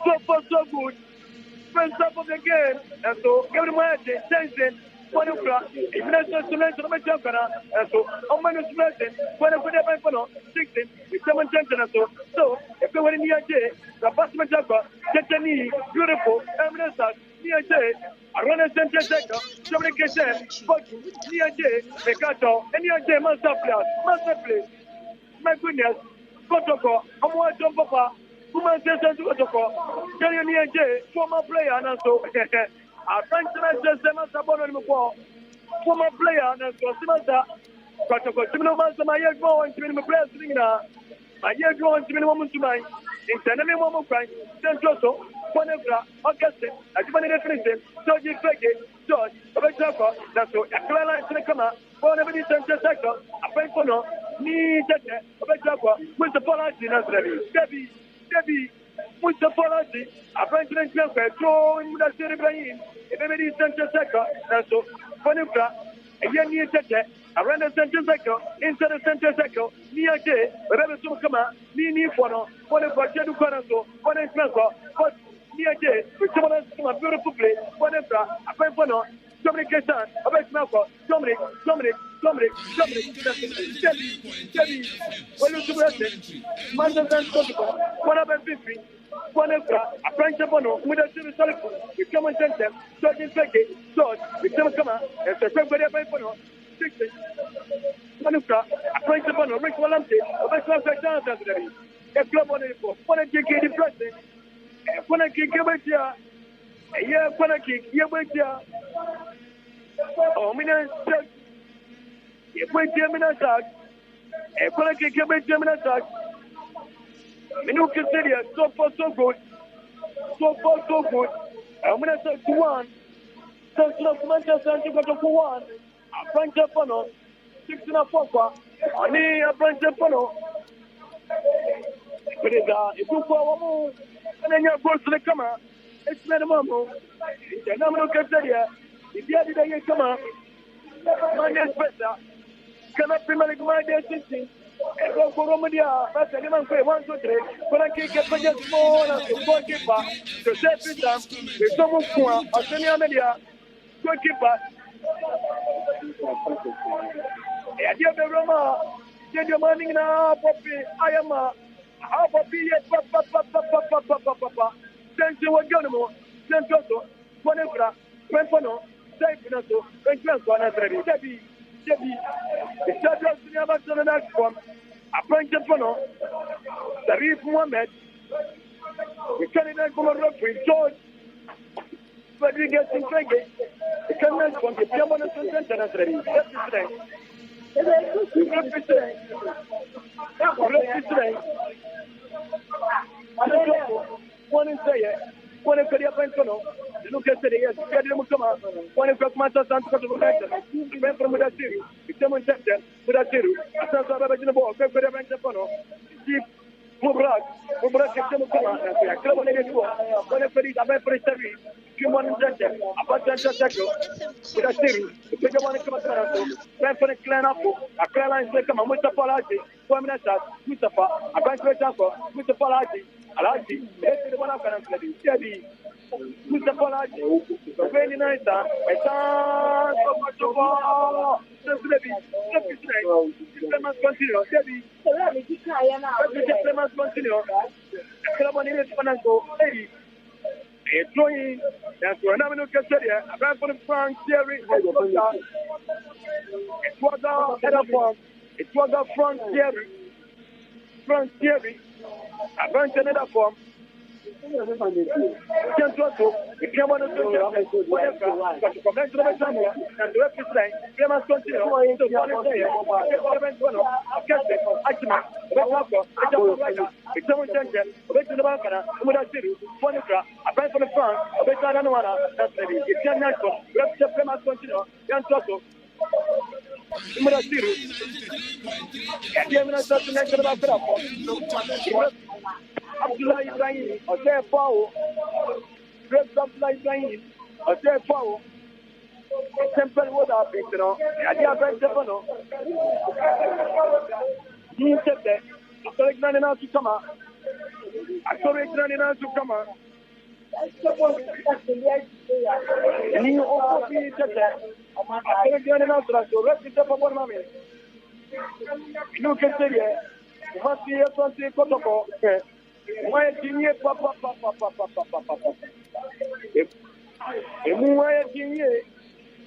So far, so good. First half of the game. And so, give them my attention. One o'clock. If not to learn to my champion. And so, on minus lesson. When I put up my phone, 16. With 7 and so, if you were in the idea, the basement jumper, get a knee, beautiful, Elmina I run a center sector, communication, but Mekato, and master place. My goodness, Kotoko, I'm watching Papa, Kumasi Asante Kotoko, J, former player, and so, I thank you, former player, and so, Simasa, Kotoko, Simino Master, my year going to be playing now. My year going to be woman to mine. In Tanami Momo Crime, Santoso, Ponebra, Augustin, Ajimani Definition, George Fege, George, Obachako, Naso, Aklala Senekama, Bonabini Center Sector, a Pencono, Ni Tete, Obachako, with the Polati Nazari, Debbie, with the Polati, a Pencono Clemper, Joe in the Cerebrain, a Baby Center Sector, Naso, Ponebra, a young Tete. Around the center sector, inside the center sector, near J, wherever some come out, Nini Fono, one of Bajadu Conaso, one in Franco, but near J, with someone else from a beautiful place, whatever, a Penfono, Dominic Kessan, a West Malco, Dominic, Debbie, well, you to Mandan Kotoko, one of them 50. One extra, a French Bono, with a civil telephone, with common sense, George in Feke, George, with some come out, and the French Bono. Manuka, a French Bono, Rick Walante, a West African, a club on it for one kick in the present, one kick, a year, one kick, oh, Mina, you wait 10 minutes, a one kick, 10 minutes. Minuka City, so far so good. I'm going to say 1. So, Manchester City got to 1. A French Bono, 16 of Papa. Only a French Bono. But if you follow, and then you're going to the camera, it's not a mumble. The nominal Casadia, if you had it, come up. My name's better. Cannot be my dear 16. Go for Romadia, that's a man for 1, 2, 3. When I kick up against small and the goalkeeper, to set it up, with some of Kua, or Senior Media, goalkeeper. And you have the Roma, get your money now, Poppy, I am a Poppy, Papa. Thank you, Wagonimo, Santoso, Ponebra, Penfono, Saipinaso, and Transfer, Debbie. The Stadium never done an outcome. A French Bono, Sharif Mohammed, the candidate from a rock with George, Rodriguez in French, the candidate from the Piamona Center, one in say, one in Korea Pensono, look at the yes, Mukama, one in Kumasi Asante Kotoko, went from that series, with someone center, with that series, a sense of a ball, Korea Pensono, Chief Mubrak, Mukama, a club on the one for the service, human center, a Central Sector. With a series, the bigger one is coming to plan for the clan up. A clan line is coming with the Palaji, Permanent Mustafa, a branch of Tampa, with the Palaji, Alaji, the one up and Debbie, Mustafa Palaji, the very nice, a son of Machoba, the must continue, Debbie, the must continue. Club is Fernando, hey. Throwing that's what I'm going to say. I ran for the front, Jerry. It was a header form. It was a front, Jerry. Front, Jerry. I ran to another form. Just also, if you want to do whatever, but to come back to the Zambia and the rest is saying, they must continue. So, one is there, it's someone changes, wait to the Bankana, with a city, one is a brand for the front, a bit of one, that's maybe. If you're not so, let's just play must continue. Young Toto. With a city. And the eminence of the next of the Abdullah Ibrahim, or say Paul, Great Abdullah Ibrahim, or say Paul, Temple Water, I did a very simple. He said that, I saw it running out to come out. I saw it running out to come out. And he also said that, I saw it running out to us, so rest it up for 1 moment. You can say, Kumasi Asante Kotoko. Why didn't you papa? And why didn't you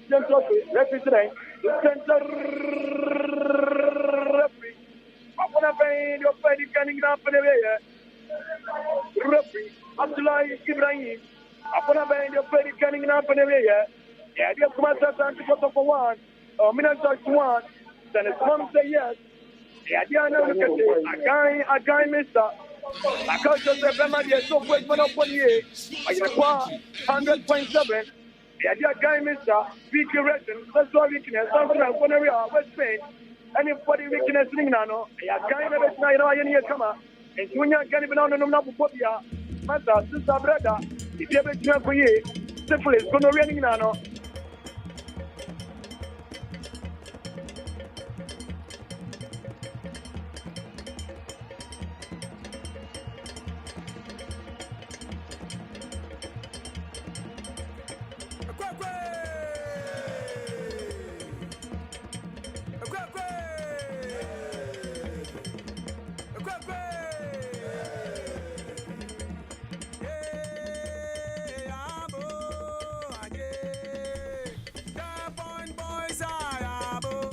represent the center referee? I want to pay your fight coming up in the way. Referee, Abdullah Ibrahim. I want to pay your fight coming up in the way. Yeah, dear Kumasi Asante Kotoko 1, or Minnesota 1, then his mom say yes. Yeah, dear, no, a guy, mister. I can't just say, Bema, you're so quick, but up 1 year. I require 100.7. Yeah, dear guy, mister, weak erection, that's all weakness, something like when we are West Spain. Anybody weakness, no, yeah, guy, never snide, I need to come out. And when you're getting on the number of Popia, Master, sister, brother, if you have a job for you, simply, it's going to rain, no.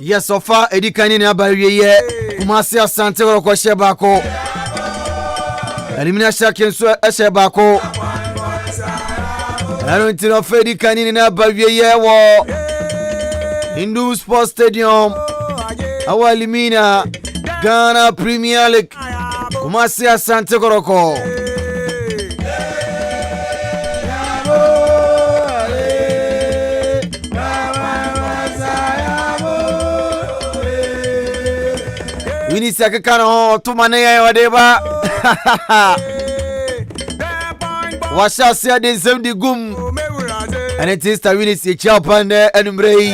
Yes, so far, Eddie Canyon Abaye, Kumasi Asante Kotoko Bako, Elmina Shakin Bako. I don't know if Eddie Canyon Abaye war Hindu Sports Stadium, our Elmina, Ghana Premier League, Kumasi Asante Kotoko. We need to get to Manaya Wadeba. Wash out, say the same the gum. And it is the Winnie Chapan and Umbrey.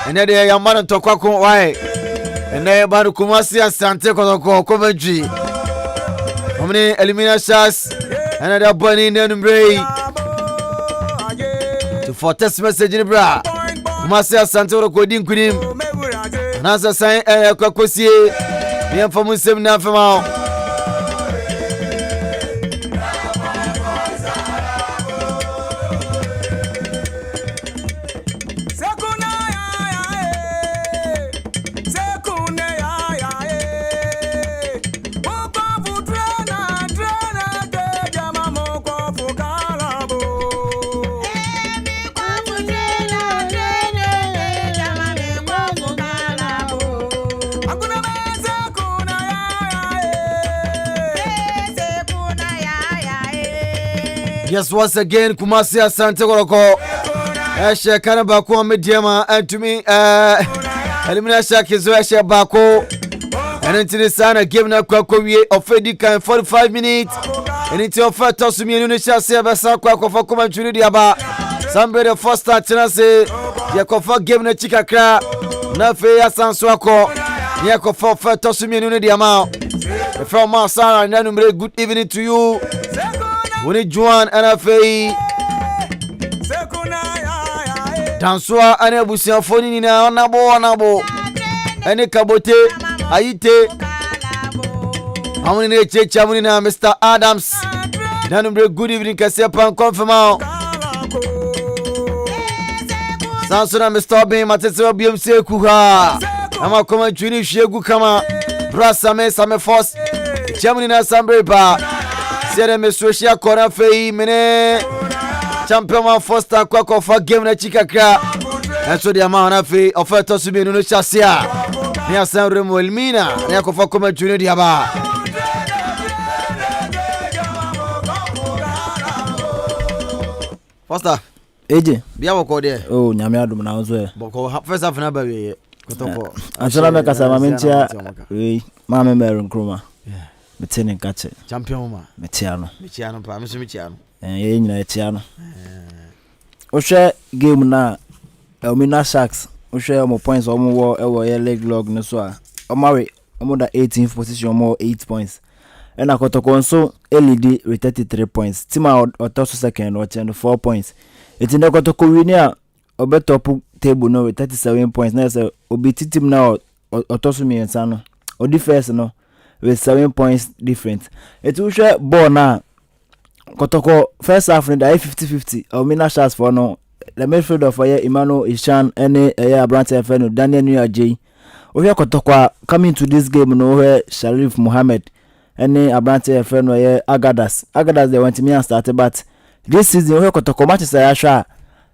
And then they are man to Kwako. Why? And they are about Kumasi Asante Kotoko, Coventry. How many Elmina shots? And they are burning in Umbrey. To for test message in Bra. Kumasi Asante Kotoko didn't quit him. Nasa sign Kwakosie. Bien for Muslim now from out. Yes, once again, Kumasi Asante Kotoko. Ashe Kanabako Mediama and to me, Elmina Shakizo Ashe Bako. And into the sun, giving a Kwakowie of Edika in 45 minutes. And into your first toss to me, Unisha Seva Kwako for Commentary Diaba. Somebody first start na say ye kofa game na chikakra na fe ya sanswako ye kofa fa tosumi enu ne dia ma from Masara na number good evening to you Woni Juan NFA Danswa ane busia foni ni na onabo ene kabote ayite amuni ne cheche amuni na Mr Adams na number good evening kase pan confirm Sansona Mr Ben matese BMC kuha ama koma twini hwegu kama brasa me same force chamuni na sambre ba sere me social kora fei mene champion Foster kwa kofa game na chikakra enso dia ma na fei oferto subi no chasia ni asan remo Elmina ni akofa koma twini dia ba Foster Eje bia boko de oh nyame adum na nso e boko first half na ba we Kotoko asala me kasa ma mentia we ma me meru nkruma metene kache champion ma metiano pa me so metiano ye nyina etiano o hwe game na Elmina Sharks o hwe mo points o mo wo e wo ye leg log no so a o mawe o mo da 18th position mo 8 points ena Kotoko nso lead with 33 points tima o to second o 4 points eti ne Kotoko win a obe top table no with 37 points na say obi team na otoso mi ensa no odi first no with 7 points different eti wo hwe ball na Kotoko first half in the 50-50 Elmina Sharks for no the midfielder for Emmanuel Ishan any Abrante Feno Daniel Nuajay o hwe Kotoko coming to this game no where Sharif Mohammed any Abrante Feno Agadas they went me and started but this season where Kotoko matches are sure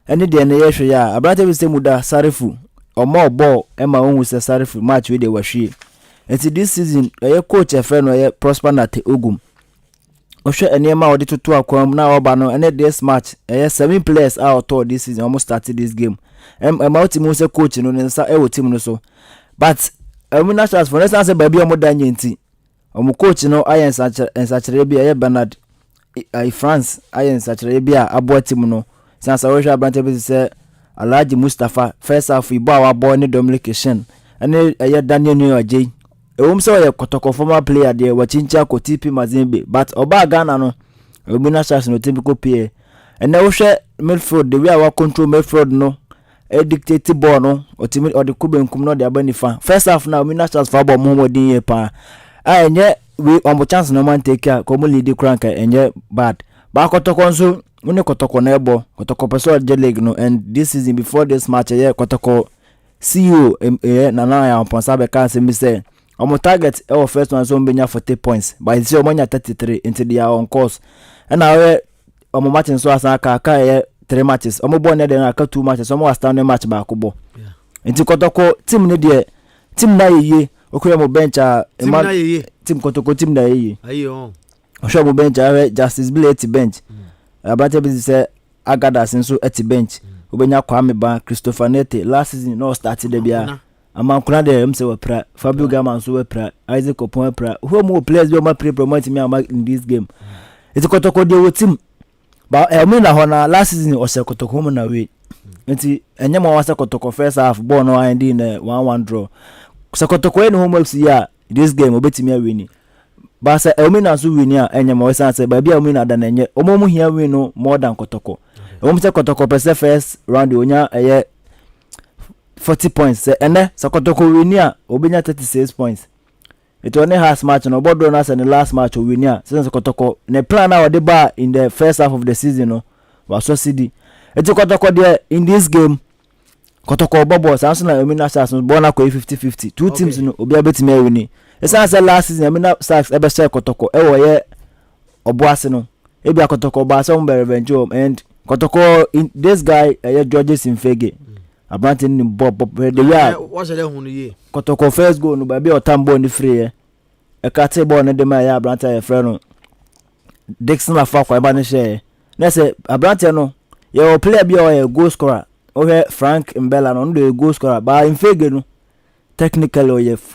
any day na yehwe ya Abrante we say muda Sarifu or more ball Emma won with Sarifu match we dey wahwe until this season coach Feno Prosper na te ogum Oshe enema odi tutu akwam na oba no ene this match 7 players out of this season almost started this game team say coach no nsa team no so but Elmina Sharks for instance say baby omo da nyenti omo coach no ayen sachere bia Bernard France ayen sachere bia abo team no since Oshe Abrante be say Alhaji Mustafa first half ibo awa boy ne Dominication ene Daniel Nuajay so ye Kotoko former player there wachincha ko TP Mazembe but oba Ghana no Elmina Sharks no typical player and now share midfield the way our control midfield no e dictate ball no ultimate or the kubenkum no the abanifa first half now Elmina Sharks for ball mo din ye pa enye we on chance no man take care ko mo lead crank enye bad ba Kotoko nso une Kotoko na ebo Kotoko person je league no and this season before this match ye Kotoko CEO na ya responsible be say me say omo target our first one so mbenya 40 points but it's omanya 33 into they are on course and now omo match so asaka ka 3 matches omo born there aka 2 matches omo stand match ba akobọ into Kotoko team ne de team na yeye okuye mo bench team Kotoko team na yeye ayo osho mo bench Justice Billet bench abate be say Agadas nso at bench obenya Kwame Ba Christopher Nete last season no started there bia amankuna de mse wapra Fabio Gama so wapra Isaac Opon wapra who more players be ma promote me in this game it's Kotoko de team but Elmina hona last season o se Kotoko mo na we nti enyema wasa Kotoko first half ball no and in 1-1 draw so Kotoko en home FC ya this game obetimi win but say Elmina so win ya enyema wasa say ba bia Elmina da na enye omo hia win no more than Kotoko omo say Kotoko per first round onya 40 points ene Kotoko winia obenya 36 points it only has match no bodo na say the last match winia since Kotoko ne plan now the bar in the first half of the season no was so cd it Kotoko there in this game Kotoko bobo sanso na Elmina Sharks no bona ko 50-50 two teams no obi abetimi wini it's say last season Elmina Sharks ebe share Kotoko wo ye oboase no ebi Kotoko ba so mbe revenge and Kotoko this guy Georges Infege Abrante ni bob the way what shall hunu ye Kotoko first goal no ba bi otambo ni free e ka te ball ne de ma ya Abrante e frɛ no Dixon afa kwa ba ne share na say Abrante no ye player bi o goal scorer o he Frank Mbella no do goal scorer ba Infege no technically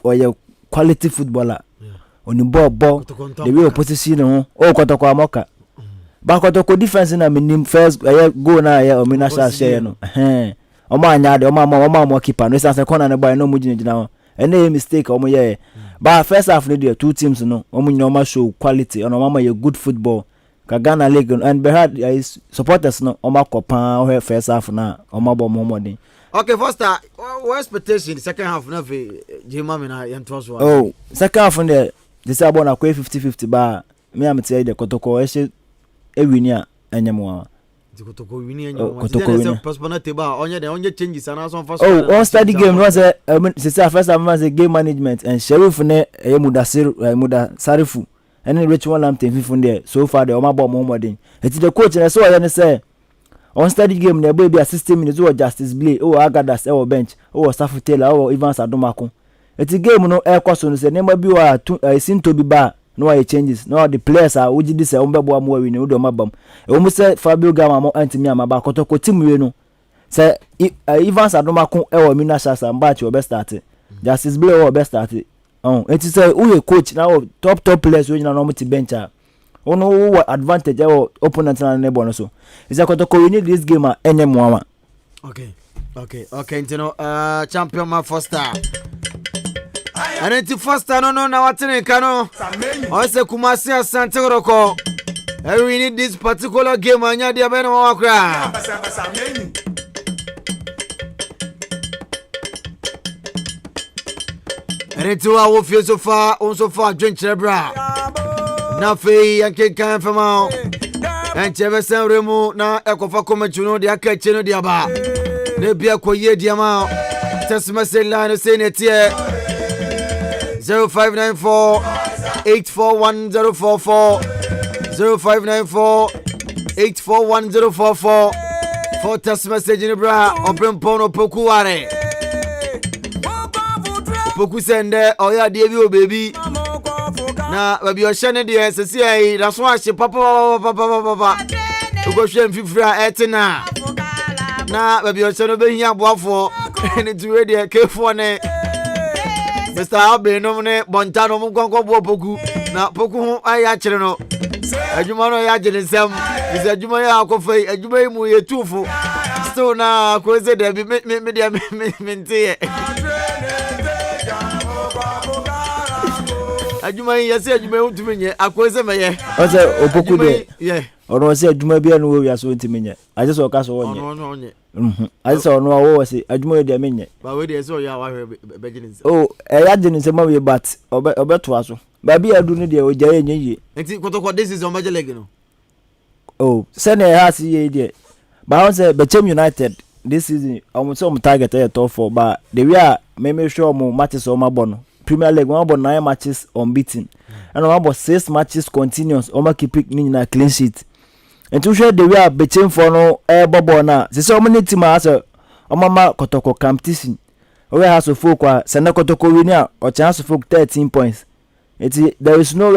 o ye quality footballer oni ball the way opposition no o Kotoko amoka Ba Kotoko defense na minim first go na Elmina share no. Omo anya de omo keeper no say corner na boy no mu gina ho. Any mistake omo ye. But first half no there two teams no omo nyoma show quality and omo ye good football. Ka Ghana League and behind supporters no omo kopan first half na omo bo modern. Okay, first what expectation second half na fe Jima me na yentwas one. Oh, second half there they say about na 50-50 ba me am tell the Kotoko e win ya enyemwa. Kotoko win enyemwa. Possibility ba onye changes and so first. Oh, on study game was say first half was a game management and Sheriff ne muda Sarifu and Rich one lam team from there so far the omabo modern. It's the coach and so I say on study game there be 60 minutes or Justice Blay or Agadas or bench or Safu Taylor or Evans Adomako. It's a game no air cost on say never be I seem to be bad. No it changes. No the players are uji this ombebo amwa win no do mabam. E omo say Fabio Gama mo antimi amaba Kotoko team we no. Say Evans Adomako e wo Elmina Shasa mbachi o best start. Justice Blay o best start. It is say who coach now top players we na no ti bench a. Ono wo advantage our opponent na nebo no so. Is a Kotoko we need this game any more. Okay, you know champion man first star. And it's first no na watene kano. O se Kumasi Asante Kotoko. We need this particular game anya dia be no wakra. And it's our feel so far drink bra. Na fe Ahenkan fama. And chevesen remu na ekofa komechuno dia kacheno dia ba. Ne bia koye dia ma. Test message line say netie 0594 841044 0594 841044 for test message in bra open pono poku ware poku sende oya die bi o baby na baby o shane die sesi ai na so ahye papa go hwe mfifira etina na baby o shane be hia boafo ni tuwe die kefo ne Mr. Abeno ne Montano mo kwankwo bo poku na poku ho aya kire no adwuma no ya gene nsem is adwuma ya akofai adwuma yi mu ye tufu still na ko ze de me dia me ntie adwuma yi yase adwuma yi ntumi nye akoze meye o se opoku de ono se adwuma bia no wi aso ntumi nye aje so ka so wonye ono nye aje so ono wo se adwuma de menye ba we de so ya wa be gene nsem oh ya gene nsem we but obeto aso ba bia du ne de o jaye nyenye enti Kotoko this is on major league no oh se na ha si ye de ba on se Bechem United this season almost target e top 4 but the way me sure mo matches o mabo no Premier League one about 9 matches unbeaten and one about 6 matches continuous o ma keep ni na clean sheet and to show the way Bechem for no bobo na se so many team as o mama Kotoko competition o we has so folk kwa se na Kotoko win a o chance folk 13 points there is no